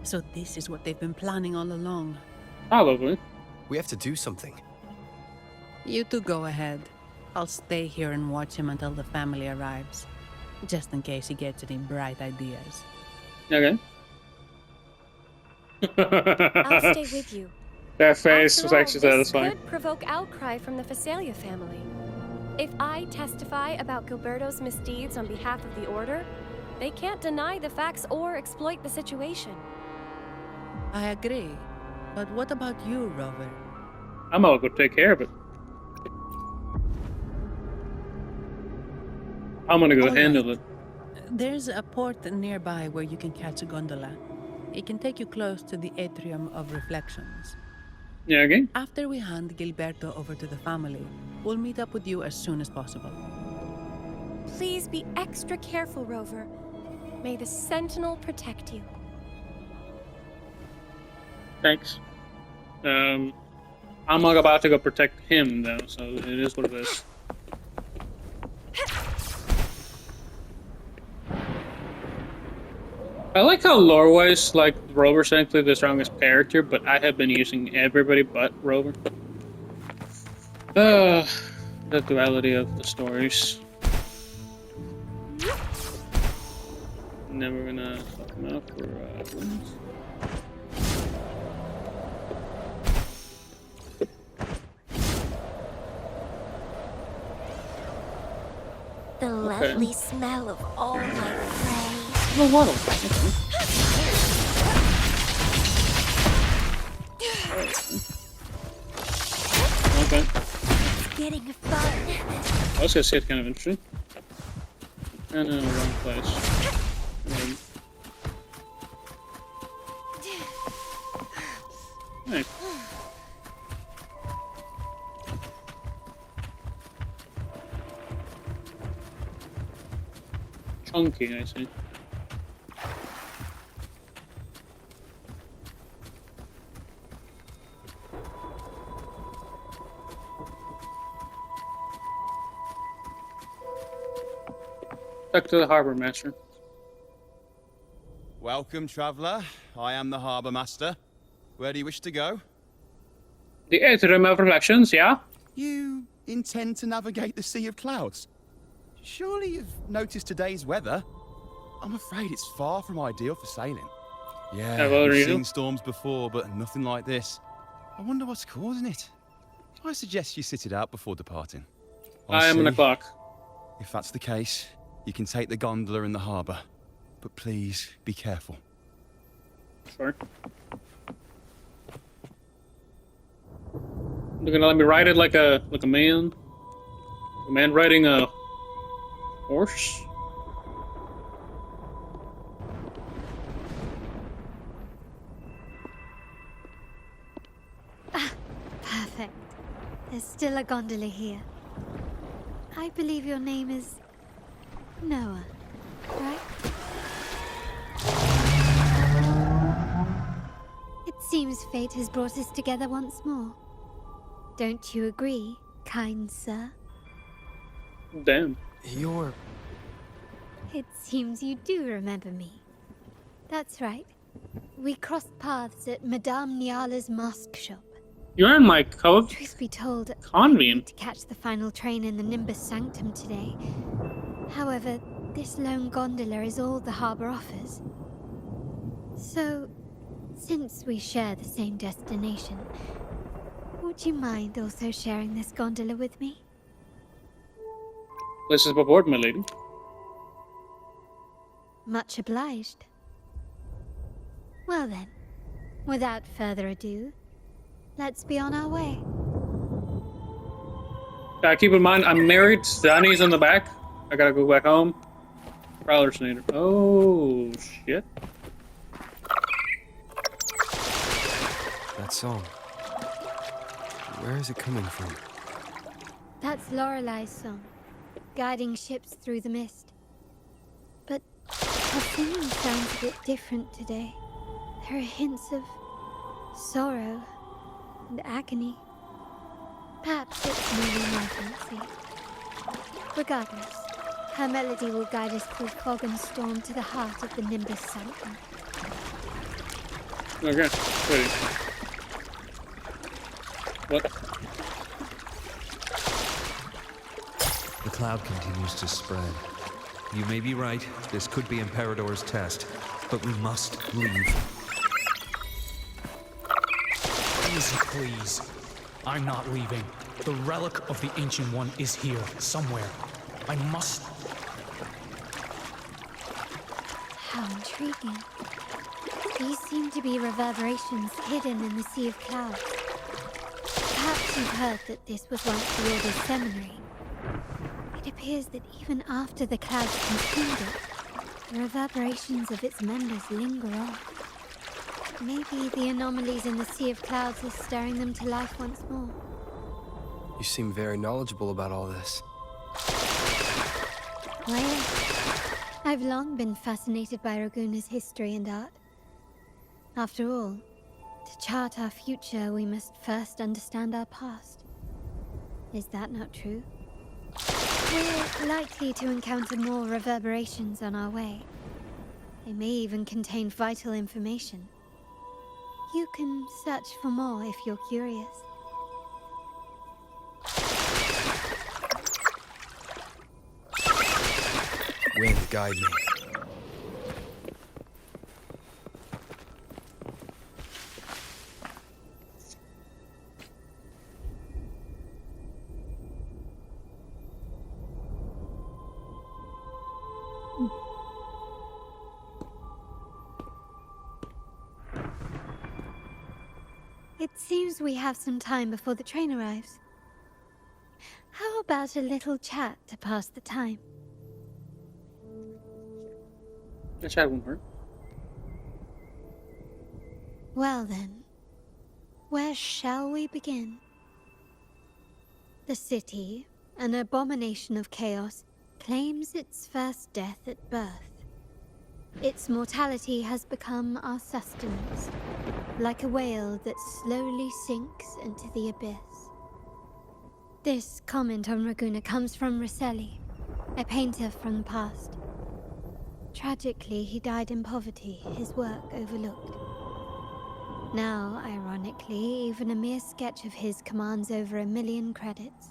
So this is what they've been planning all along. Probably. We have to do something. You two go ahead. I'll stay here and watch him until the family arrives. Just in case he gets any bright ideas. Okay. I'll stay with you. That face After was all, actually this satisfying. could provoke outcry from the Phasalia family. If I testify about Gilberto's misdeeds on behalf of the Order, they can't deny the facts or exploit the situation. I agree. But what about you, Rover? I'm gonna go take care of it. I'm gonna go handle it. There's a port nearby where you can catch a gondola. It can take you close to the Atrium of Reflections. Yeah, again? After we hand Gilberto over to the family, we'll meet up with you as soon as possible. Please be extra careful, Rover. May the Sentinel protect you. Thanks. I'm not about to go protect him, though, so it is what it is. I like how lore-wise, like, Rover's technically the strongest character, but I have been using everybody but Rover. The duality of the stories. Never gonna fuck him up for wins. The lovely smell of all my prey. No waddle. Okay. It's getting fun. I was gonna say it's kind of interesting. And in the wrong place. Hey. Chunky, I see. Back to the harbor master. Welcome, traveller. I am the harbour master. Where do you wish to go? The Atrium of Reflections, yeah? You intend to navigate the Sea of Clouds? Surely you've noticed today's weather? I'm afraid it's far from ideal for sailing. Yeah, we've seen storms before, but nothing like this. I wonder what's causing it. I suggest you sit it out before departing. I am on the clock. If that's the case, you can take the gondola in the harbour. But please, be careful. Sure. You're gonna let me ride it like a man? A man riding a horse? Perfect. There's still a gondola here. I believe your name is Noah, right? It seems fate has brought us together once more. Don't you agree, kind sir? Damn. You're... It seems you do remember me. That's right. We crossed paths at Madame Niala's mask shop. You're in my code. Truth be told, Convene. I need to catch the final train in the Nimbus Sanctum today. However, this lone gondola is all the harbour offers. So, since we share the same destination, would you mind also sharing this gondola with me? This is aboard, my lady. Much obliged. Well then, without further ado, let's be on our way. Keep in mind, I'm married. Zani's in the back. I gotta go back home. Prowler Snyder. Oh, shit. That song. Where is it coming from? That's Lorelai's song, guiding ships through the mist. But her singing sounds a bit different today. There are hints of sorrow and agony. Perhaps it's merely my fancy. Regardless, her melody will guide us through fog and storm to the heart of the Nimbus Sanctum. Okay, ready. What? The cloud continues to spread. You may be right, this could be Imperador's test, but we must leave. Easy, please. I'm not leaving. The relic of the Ancient One is here, somewhere. I must... How intriguing. These seem to be reverberations hidden in the Sea of Clouds. Perhaps you've heard that this was once the Order's seminary. It appears that even after the clouds consumed it, the reverberations of its members linger on. Maybe the anomalies in the Sea of Clouds are stirring them to life once more. You seem very knowledgeable about all this. Well, I've long been fascinated by Raguna's history and art. After all, to chart our future, we must first understand our past. Is that not true? We're likely to encounter more reverberations on our way. They may even contain vital information. You can search for more if you're curious. Wind, guide me. It seems we have some time before the train arrives. How about a little chat to pass the time? The chat won't hurt. Well then, where shall we begin? The city, an abomination of chaos, claims its first death at birth. Its mortality has become our sustenance, like a whale that slowly sinks into the abyss. This comment on Raguna comes from Risseli, a painter from the past. Tragically, he died in poverty, his work overlooked. Now, ironically, even a mere sketch of his commands over 1 million credits.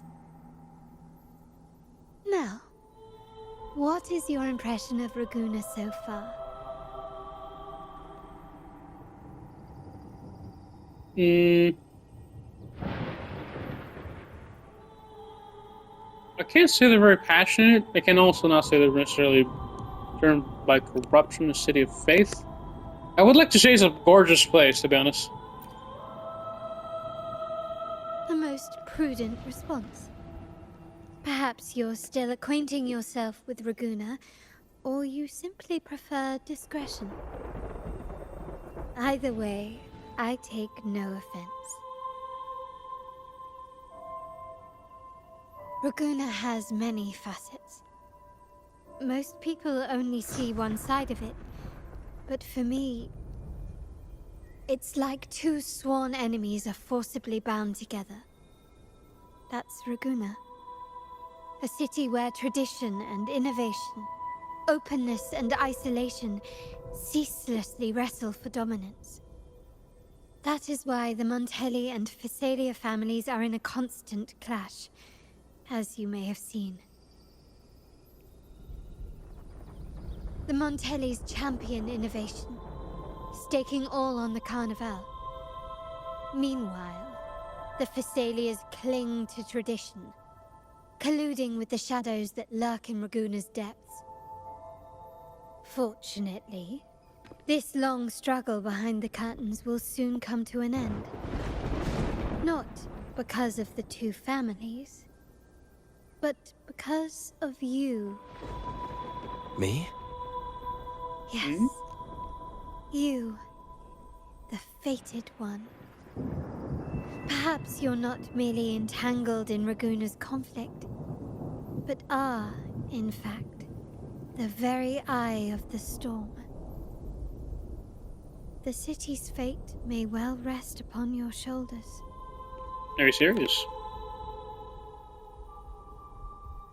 Now, what is your impression of Raguna so far? I can't say they're very passionate. I can also not say they're necessarily turned by corruption, a city of faith. I would like to say it's a gorgeous place, to be honest. A most prudent response. Perhaps you're still acquainting yourself with Raguna, or you simply prefer discretion. Either way, I take no offense. Raguna has many facets. Most people only see one side of it, but for me, it's like two sworn enemies are forcibly bound together. That's Raguna. A city where tradition and innovation, openness and isolation ceaselessly wrestle for dominance. That is why the Montelli and Physalia families are in a constant clash, as you may have seen. The Montellis champion innovation, staking all on the Carnival. Meanwhile, the Physalias cling to tradition, colluding with the shadows that lurk in Raguna's depths. Fortunately, this long struggle behind the curtains will soon come to an end. Not because of the two families, but because of you. Me? Yes. You, the fated one. Perhaps you're not merely entangled in Raguna's conflict, but are, in fact, the very eye of the storm. The city's fate may well rest upon your shoulders. Are you serious?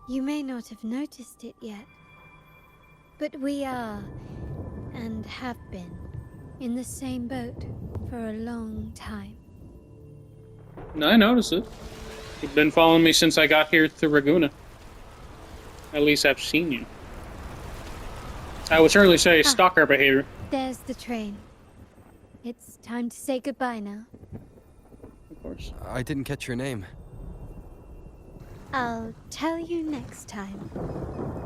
You may not have noticed it yet, but we are, and have been, in the same boat for a long time. No, I noticed it. You've been following me since I got here through Raguna. At least I've seen you. I would certainly say stalker behavior. There's the train. It's time to say goodbye now. of course. I didn't catch your name. I'll tell you next time.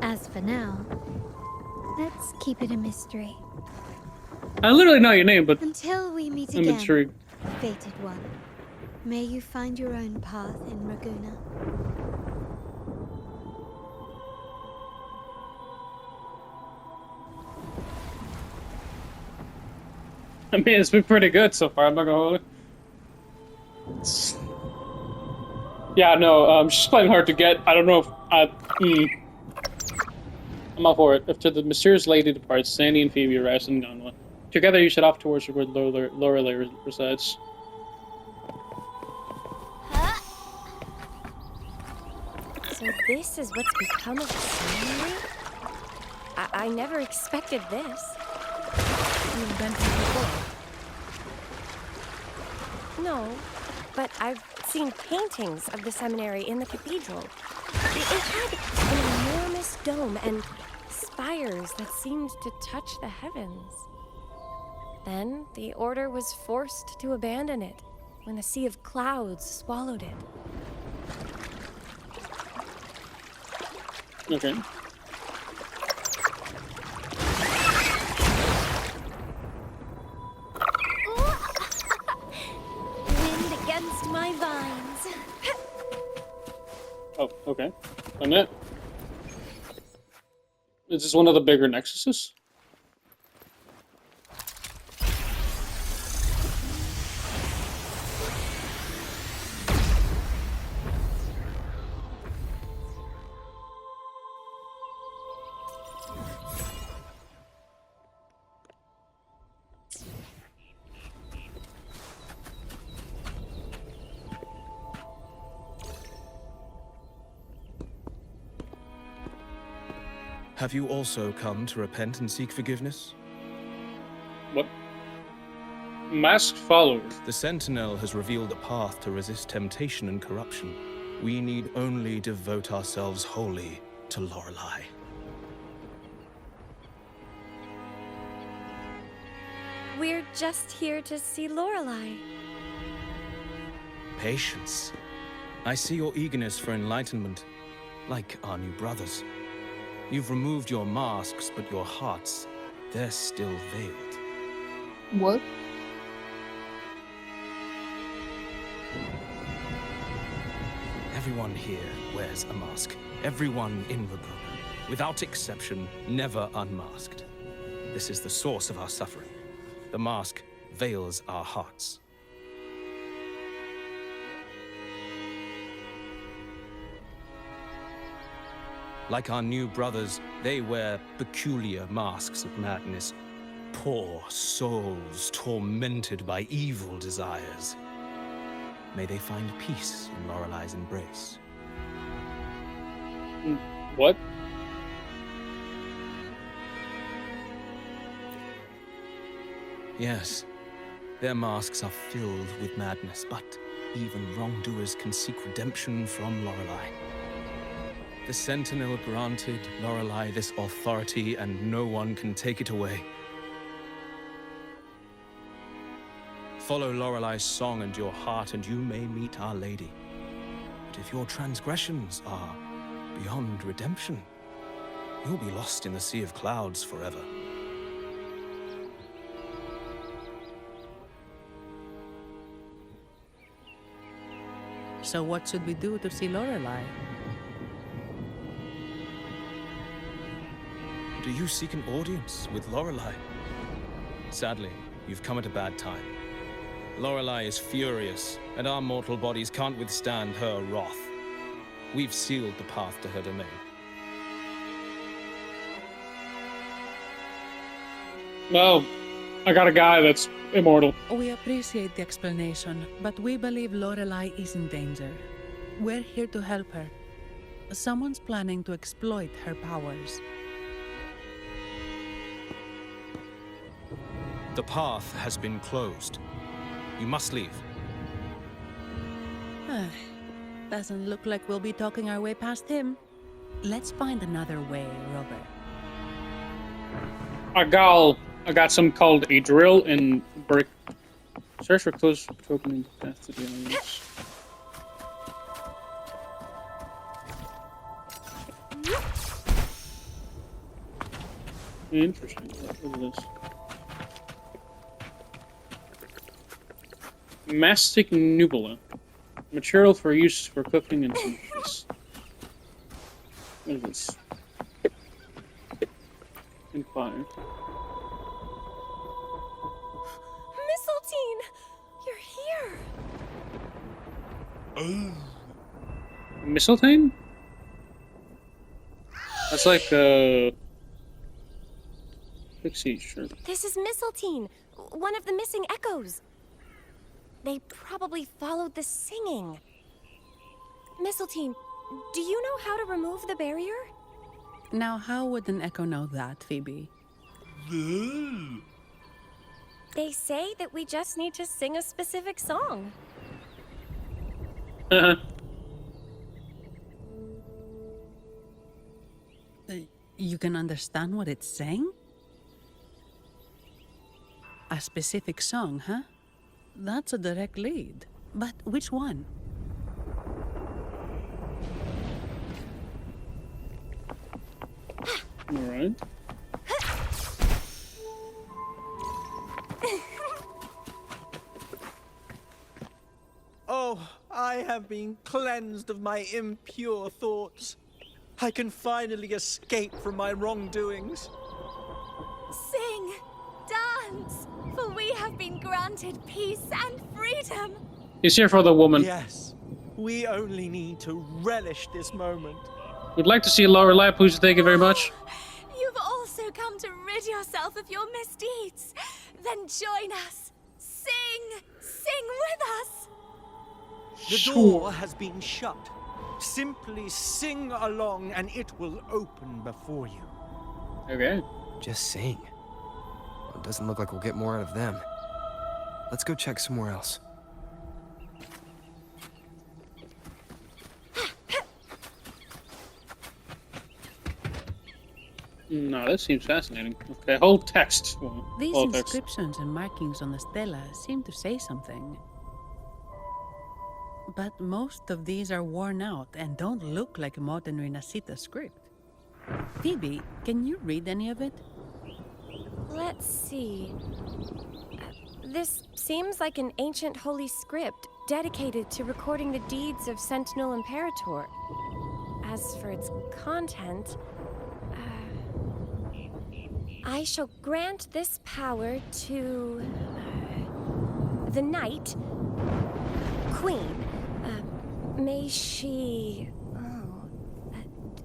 As for now, let's keep it a mystery. I literally know your name, but until we meet I'm again, intrigued. fated one, may you find your own path in Raguna. I mean, it's been pretty good so far, I'm not gonna hold it. Yeah, no, she's playing hard to get. I don't know if I'm all for it. After the mysterious lady departs, Zani and Phoebe arrive in Gonwa. Together you set off towards where Lorelei resides. So this is what's become of the family? I never expected this. You've been here before? No, but I've seen paintings of the seminary in the cathedral. It had an enormous dome and spires that seemed to touch the heavens. Then the order was forced to abandon it when a sea of clouds swallowed it. Okay. Wind against my vines. Oh, okay. A minute. Is this one of the bigger nexuses? Have you also come to repent and seek forgiveness? What? Masked followers. The Sentinel has revealed a path to resist temptation and corruption. We need only devote ourselves wholly to Lorelei. We're just here to see Lorelei. Patience. I see your eagerness for enlightenment, like our new brothers. You've removed your masks, but your hearts, they're still veiled. What? Everyone here wears a mask. Everyone in Raguna, without exception, never unmasked. This is the source of our suffering. The mask veils our hearts. Like our new brothers, they wear peculiar masks of madness. Poor souls tormented by evil desires. May they find peace in Lorelei's embrace. What? Yes, their masks are filled with madness, but even wrongdoers can seek redemption from Lorelei. The Sentinel granted Lorelei this authority, and no one can take it away. Follow Lorelei's song and your heart, and you may meet Our Lady. But if your transgressions are beyond redemption, you'll be lost in the sea of clouds forever. So what should we do to see Lorelei? Do you seek an audience with Lorelei? Sadly, you've come at a bad time. Lorelei is furious, and our mortal bodies can't withstand her wrath. We've sealed the path to her domain. Well, I got a guy that's immortal. We appreciate the explanation, but we believe Lorelei is in danger. We're here to help her. Someone's planning to exploit her powers. The path has been closed. You must leave. Doesn't look like we'll be talking our way past him. Let's find another way, Robert. I got some called a drill and brick. Search for clues to opening the path to the audience. Interesting. What is this? Mastic nubula. Material for use for cooking and sandwiches. What is this? Inquire. Mistletoe! You're here! Mistletoe? That's like Pixie, sure. This is Mistletoe, one of the missing echoes. They probably followed the singing. Mistletoe, do you know how to remove the barrier? Now, how would an echo know that, Phoebe? They say that we just need to sing a specific song. You can understand what it's saying? A specific song, huh? That's a direct lead. But which one? Alright. Oh, I have been cleansed of my impure thoughts. I can finally escape from my wrongdoings. Sing, dance, for we have been granted peace and freedom. He's here for the woman. Yes, we only need to relish this moment. We'd like to see Lorelei, please. Thank you very much. You've also come to rid yourself of your misdeeds. Then join us. Sing with us. The door has been shut. Simply sing along and it will open before you. Okay. Just sing. Well, it doesn't look like we'll get more out of them. Let's go check somewhere else. No, this seems fascinating. Okay, whole text. These Whole text. inscriptions and markings on the stela seem to say something. But most of these are worn out and don't look like a modern Rinascita script. Phoebe, can you read any of it? Let's see. This seems like an ancient holy script dedicated to recording the deeds of Sentinel Imperator. As for its content, I shall grant this power to the Knight, Queen. May she,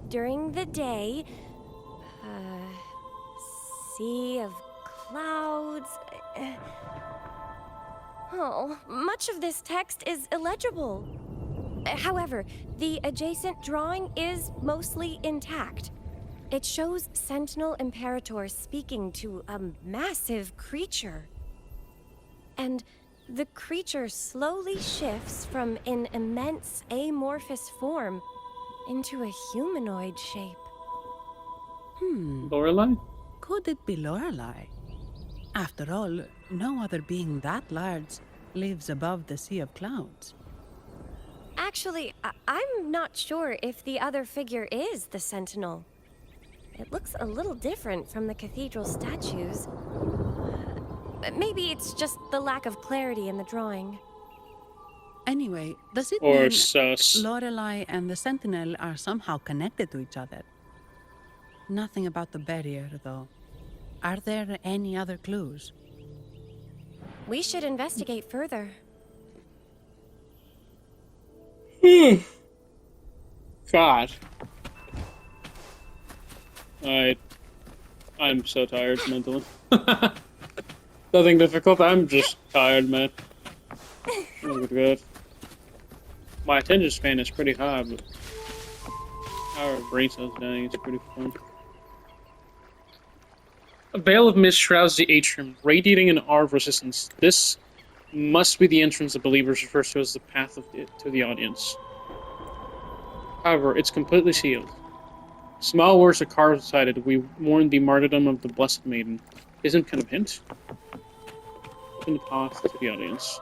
during the day, sea of clouds. Much of this text is illegible. However, the adjacent drawing is mostly intact. It shows Sentinel Imperator speaking to a massive creature. And the creature slowly shifts from an immense amorphous form into a humanoid shape. Lorelei? Could it be Lorelei? After all, no other being that large lives above the sea of clouds. Actually, I'm not sure if the other figure is the Sentinel. It looks a little different from the cathedral statues. Maybe it's just the lack of clarity in the drawing. Anyway, does it Or mean sus. Lorelei and the Sentinel are somehow connected to each other? Nothing about the barrier, though. Are there any other clues? We should investigate further. God. I'm so tired mentally. Nothing difficult, I'm just tired, man. Oh, good. My attention span is pretty high, but our brain cells dying is pretty fun. A veil of mist shrouds the atrium, radiating an aura of resistance. This must be the entrance the believers refer to as the path to the audience. However, it's completely sealed. Small words are carved inside it. We mourn the martyrdom of the Blessed Maiden. Isn't kind of hint? Open the path to the audience.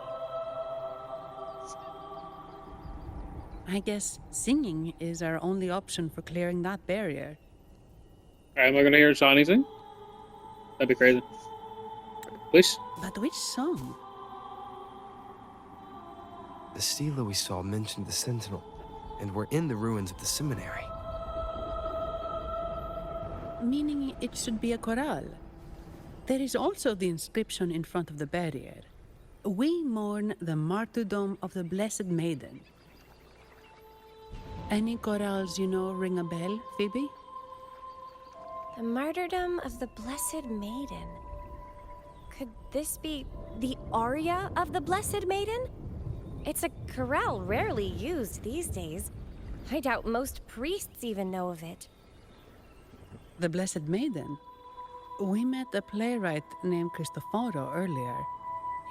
I guess singing is our only option for clearing that barrier. Alright, am I gonna hear Zani sing? That'd be crazy. Please? But which song? The stela we saw mentioned the Sentinel, and we're in the ruins of the seminary. Meaning it should be a chorale. There is also the inscription in front of the barrier. We mourn the martyrdom of the Blessed Maiden. Any chorales you know ring a bell, Phoebe? The martyrdom of the Blessed Maiden. Could this be the aria of the Blessed Maiden? It's a chorale rarely used these days. I doubt most priests even know of it. The Blessed Maiden? We met a playwright named Cristoforo earlier.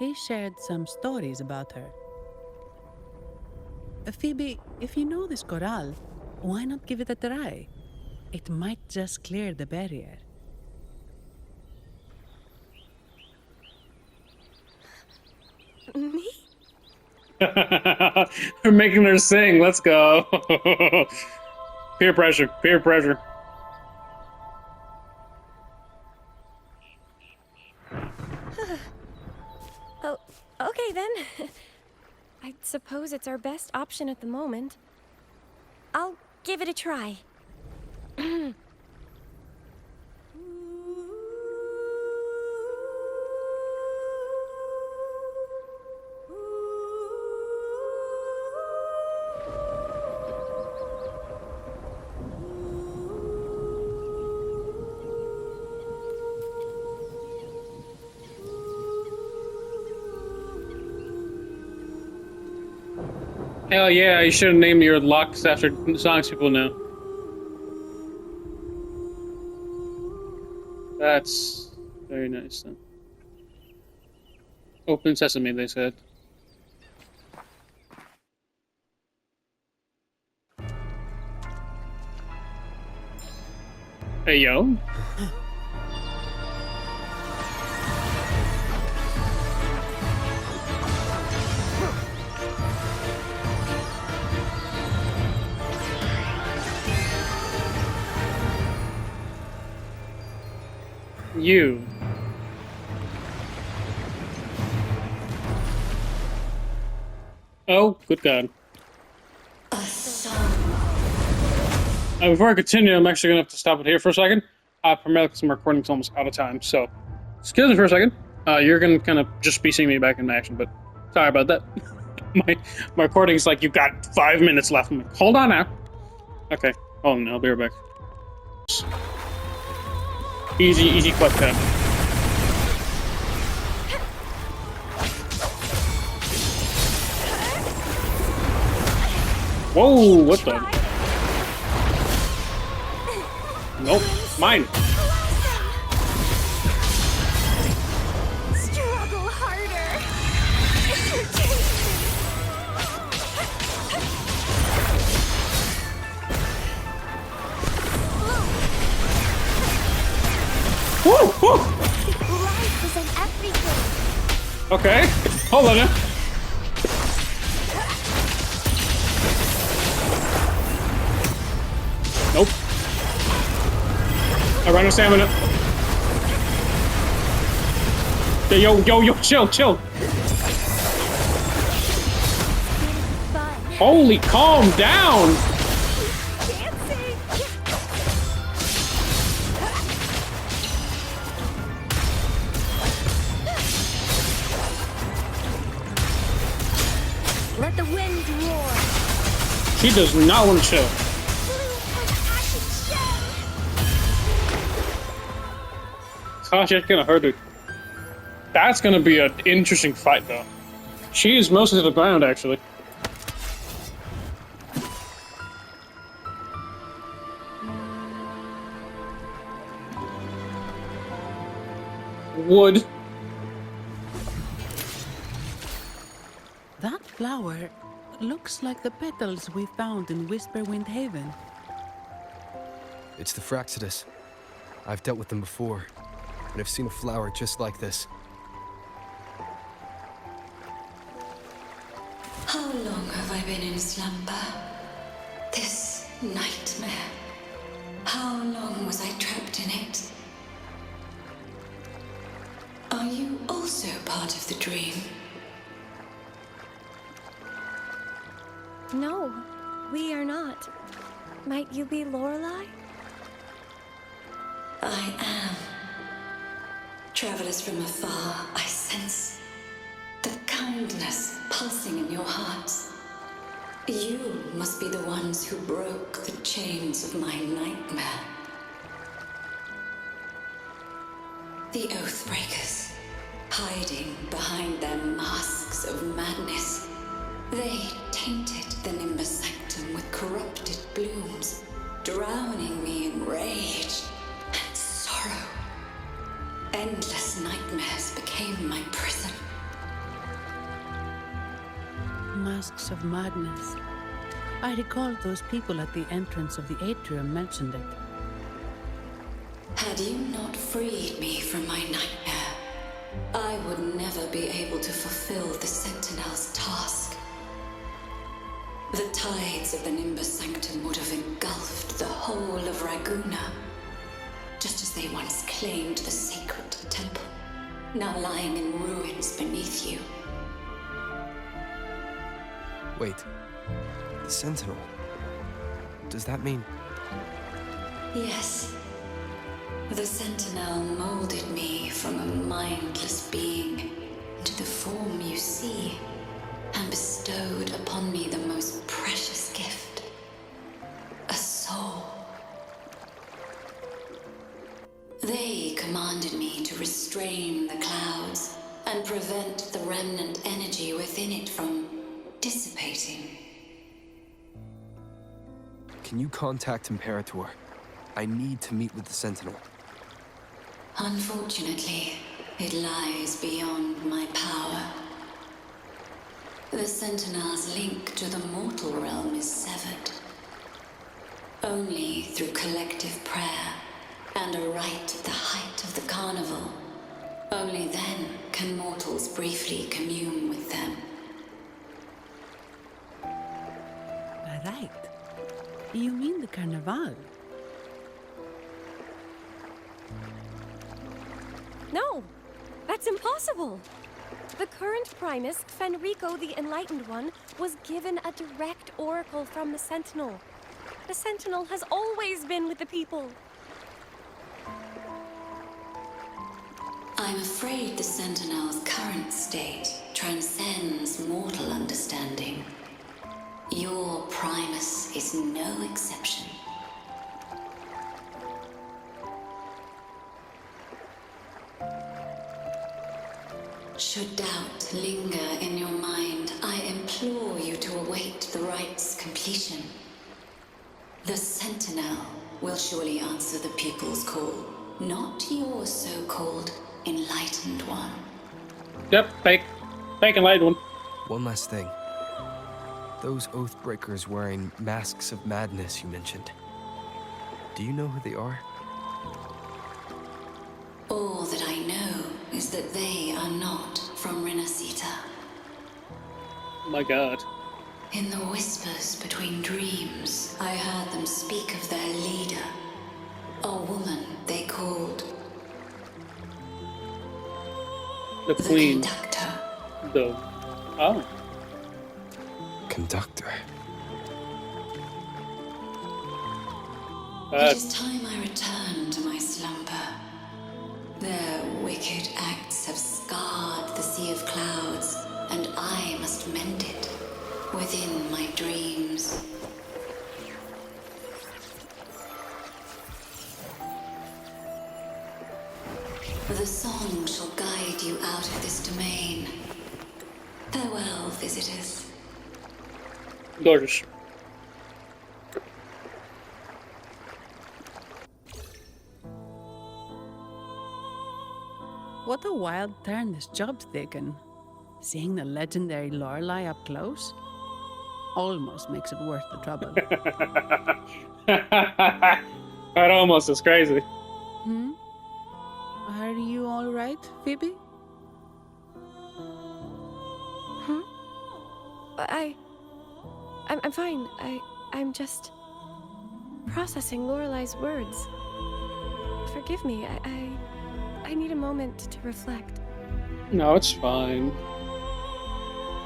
He shared some stories about her. Phoebe, if you know this chorale, why not give it a try? It might just clear the barrier. Me? We're making her sing. Let's go. Peer pressure. Peer pressure. Oh, okay then. I suppose it's our best option at the moment. I'll give it a try. Hell yeah, you should have named your locks after songs people know. That's very nice then. Open sesame, they said. Hey, yo. You. Oh, good God. Before I continue, I'm actually going to have to stop it here for a second. Primarily because my recording's almost out of time, so excuse me for a second. You're going to kind of just be seeing me back in action, but sorry about that. my recording's like, you've got 5 minutes left. I'm like, hold on now. Okay, hold on, I'll be right back. Easy clip cut. Whoa, what the? Nope, mine. Struggle harder. Woo, woo. Life is in everything. Okay, hold on now. Nope. I ran out of stamina. Hey, yo, chill. Holy, calm down. Let the wind roar. She does not want to chill. Gosh, that's gonna hurt her. That's gonna be an interesting fight, though. She is mostly to the ground, actually. Wood. That flower looks like the petals we found in Whisperwind Haven. It's the Fraxidus. I've dealt with them before, and I've seen a flower just like this. been in slumber? This nightmare. How long was I trapped in it? Are you also part of the dream? No, we are not. Might you be Lorelei? I am. Travelers from afar, I sense the kindness pulsing in your hearts. You must be the ones who broke the chains of my nightmare. The Oathbreakers, hiding behind their masks of madness. They tainted the Nimbus Sanctum with corrupted blooms, drowning me in rage and sorrow. Endless nightmares became my prison. Masks of madness. I recall those people at the entrance of the atrium mentioned it. Had you not freed me from my nightmare, I would never be able to fulfill the Sentinel's task. The tides of the Nimbus Sanctum would have engulfed the whole of Raguna, just as they once claimed the sacred temple, now lying in ruins beneath you. Wait. The Sentinel. Does that mean... Yes. The Sentinel molded me from a mindless being into the form you see, and bestowed upon me the most precious gift. A soul. They commanded me to restrain the clouds and prevent the remnant energy within it from dissipating. Can you contact Imperator? I need to meet with the Sentinel. Unfortunately, it lies beyond my power. The Sentinel's link to the mortal realm is severed. Only through collective prayer and a rite at the height of the carnival. Only then can mortals briefly commune with them. Right. You mean the Carnival? No, that's impossible. The current Primus, Fenrico the Enlightened One, was given a direct oracle from the Sentinel. The Sentinel has always been with the people. I'm afraid the Sentinel's current state transcends mortal understanding. Your Primus is no exception. Should doubt linger in your mind, I implore you to await the rite's completion. The Sentinel will surely answer the people's call, not your so-called Enlightened One. Yep, fake Enlightened One. One last thing. Those Oathbreakers wearing masks of madness you mentioned. Do you know who they are? All that I know is that they are not from Rinascita. My God. In the whispers between dreams, I heard them speak of their leader, a woman they called the Queen. The Conductor. Oh. Conductor. It is time I return to my slumber. Their wicked acts have scarred the Sea of Clouds, and I must mend it within my dreams. The song shall guide you out of this domain. Farewell, visitors. Gorgeous. What a wild turn this job's taken. Seeing the legendary Lorelei up close almost makes it worth the trouble. That almost is crazy. Hmm? Are you all right, Phoebe? Huh? I'm fine. I'm just processing Lorelai's words. Forgive me. I need a moment to reflect. No, it's fine.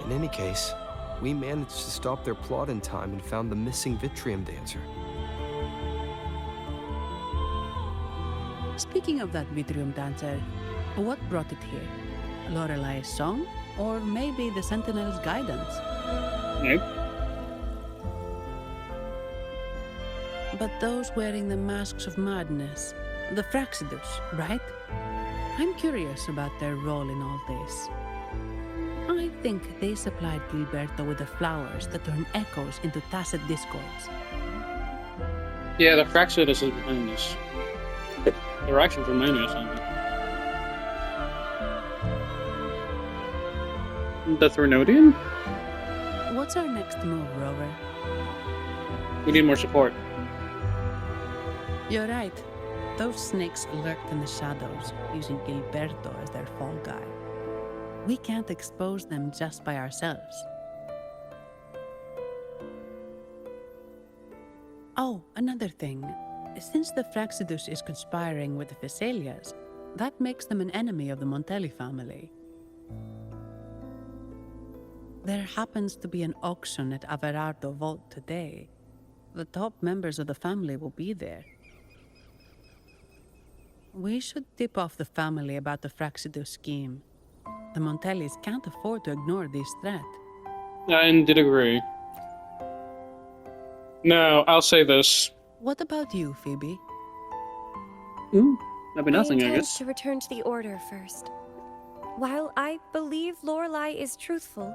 In any case, we managed to stop their plot in time and found the missing Vitrium dancer. Speaking of that Vitrium dancer, what brought it here? Lorelai's song? Or maybe the Sentinel's guidance? Nope. But those wearing the masks of madness, the Fraxidus, right? I'm curious about their role in all this. I think they supplied Gilberto with the flowers that turn echoes into tacit discords. Yeah, the Fraxidus is behind this. They're actually reminding us of it. The Threnodian? What's our next move, Rover? We need more support. You're right. Those snakes lurked in the shadows, using Gilberto as their fall guy. We can't expose them just by ourselves. Oh, another thing. Since the Fraxidus is conspiring with the Phassalias, that makes them an enemy of the Montelli family. There happens to be an auction at Averardo Vault today. The top members of the family will be there. We should tip off the family about the Fraxidus scheme. The Montellis can't afford to ignore this threat. I indeed agree. No, I'll say this. What about you, Phoebe? That'd be nothing, I intend guess. to return to the Order first. While I believe Lorelai is truthful,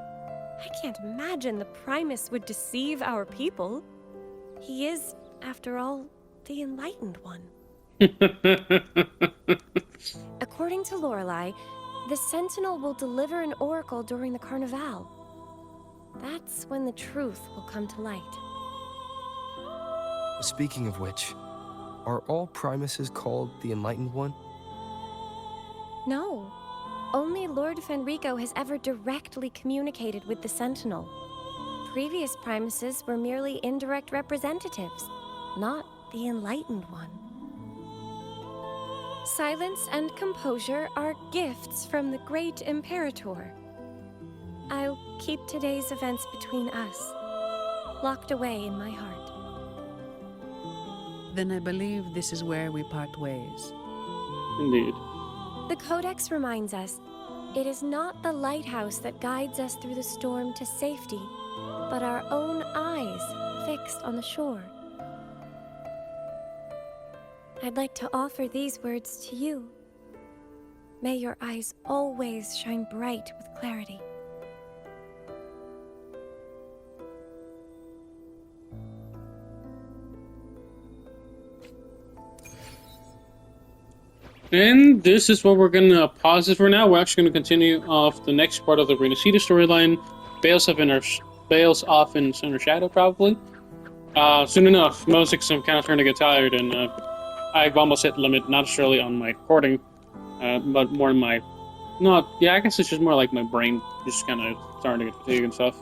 I can't imagine the Primus would deceive our people. He is, after all, the Enlightened One. According to Lorelai, the Sentinel will deliver an oracle during the Carnival. That's when the truth will come to light. Speaking of which, are all Primuses called the Enlightened One? No. Only Lord Fenrico has ever directly communicated with the Sentinel. Previous Primuses were merely indirect representatives, not the Enlightened One. Silence and composure are gifts from the great Imperator. I'll keep today's events between us, locked away in my heart. Then I believe this is where we part ways. Indeed. The Codex reminds us, it is not the lighthouse that guides us through the storm to safety, but our own eyes fixed on the shore. I'd like to offer these words to you. May your eyes always shine bright with clarity. And this is what we're gonna pause it for now. We're actually gonna continue off the next part of the Rinascita storyline. Bales off in Center Shadow, probably. Soon enough. Mostly because I'm kind of starting to get tired, and I've almost hit limit, not necessarily on my recording, but more in my... I guess it's just more like my brain just kind of starting to get fatigued and stuff.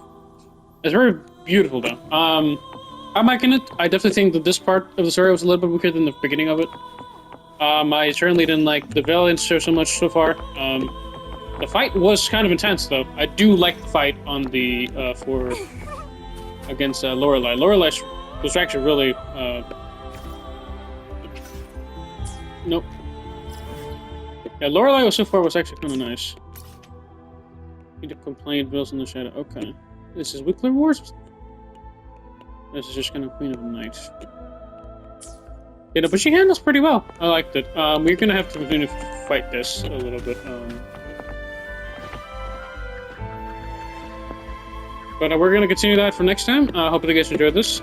It's very beautiful, though. I'm liking it. I definitely think that this part of the story was a little bit weaker than the beginning of it. I certainly didn't like the villains so much so far. The fight was kind of intense, though. I do like the fight on the against Lorelai. Lorelai was actually really nope. Yeah, Lorelai so far was actually kind of nice. Need to complain, Bills in the Shadow. Okay, this is Weekly Wars. This is just kind of Queen of the Night. Yeah, but she handles pretty well. I liked it. We're gonna have to continue to fight this a little bit. But we're gonna continue that for next time. I hope you guys enjoyed this.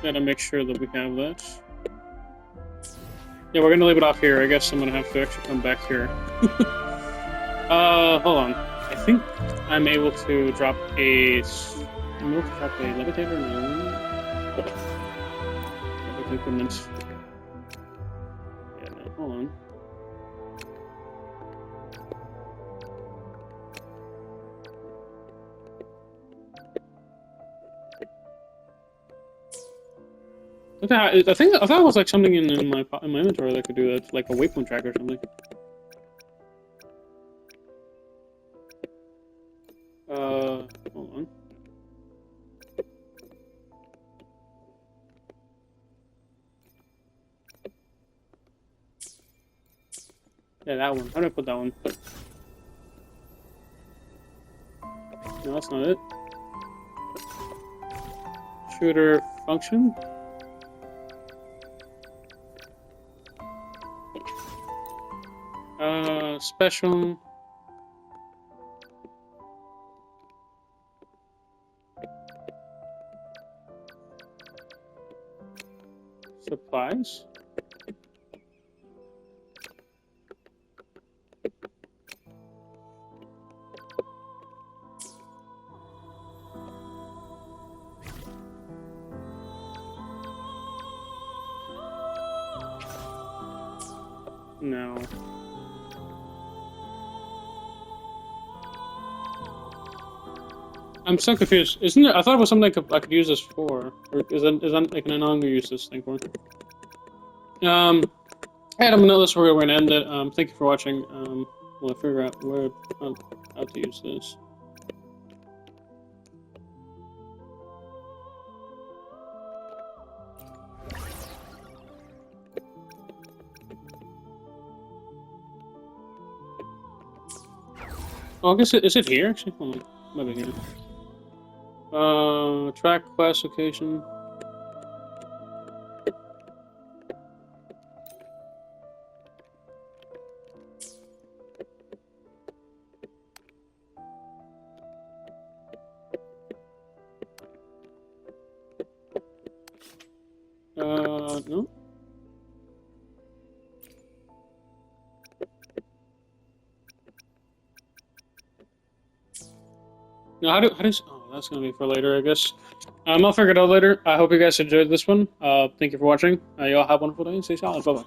Gotta make sure that we have that. Yeah, we're gonna leave it off here. I guess I'm gonna have to actually come back here. Hold on. I think I'm able to drop a... I'm able to drop a levitator? No. Equipment. Yeah, no, hold on. Okay, I thought it was like something in my inventory that could do that, like a waypoint tracker or something. Hold on. Yeah, that one. How do I put that one? No, that's not it. Shooter function. Special. Supplies. No. I'm so confused. Isn't it? I thought it was something I could use this for. Or is that like an I'm gonna use this thing for? I'm gonna know this. We're gonna end it. Thank you for watching. We'll figure out how to use this. Oh, I guess is it here actually? Hold on. Maybe here. Track classification. No. No, how do oh, that's gonna be for later, I guess. I'll figure it out later. I hope you guys enjoyed this one. Thank you for watching. Y'all have a wonderful day and stay solid. Bye bye.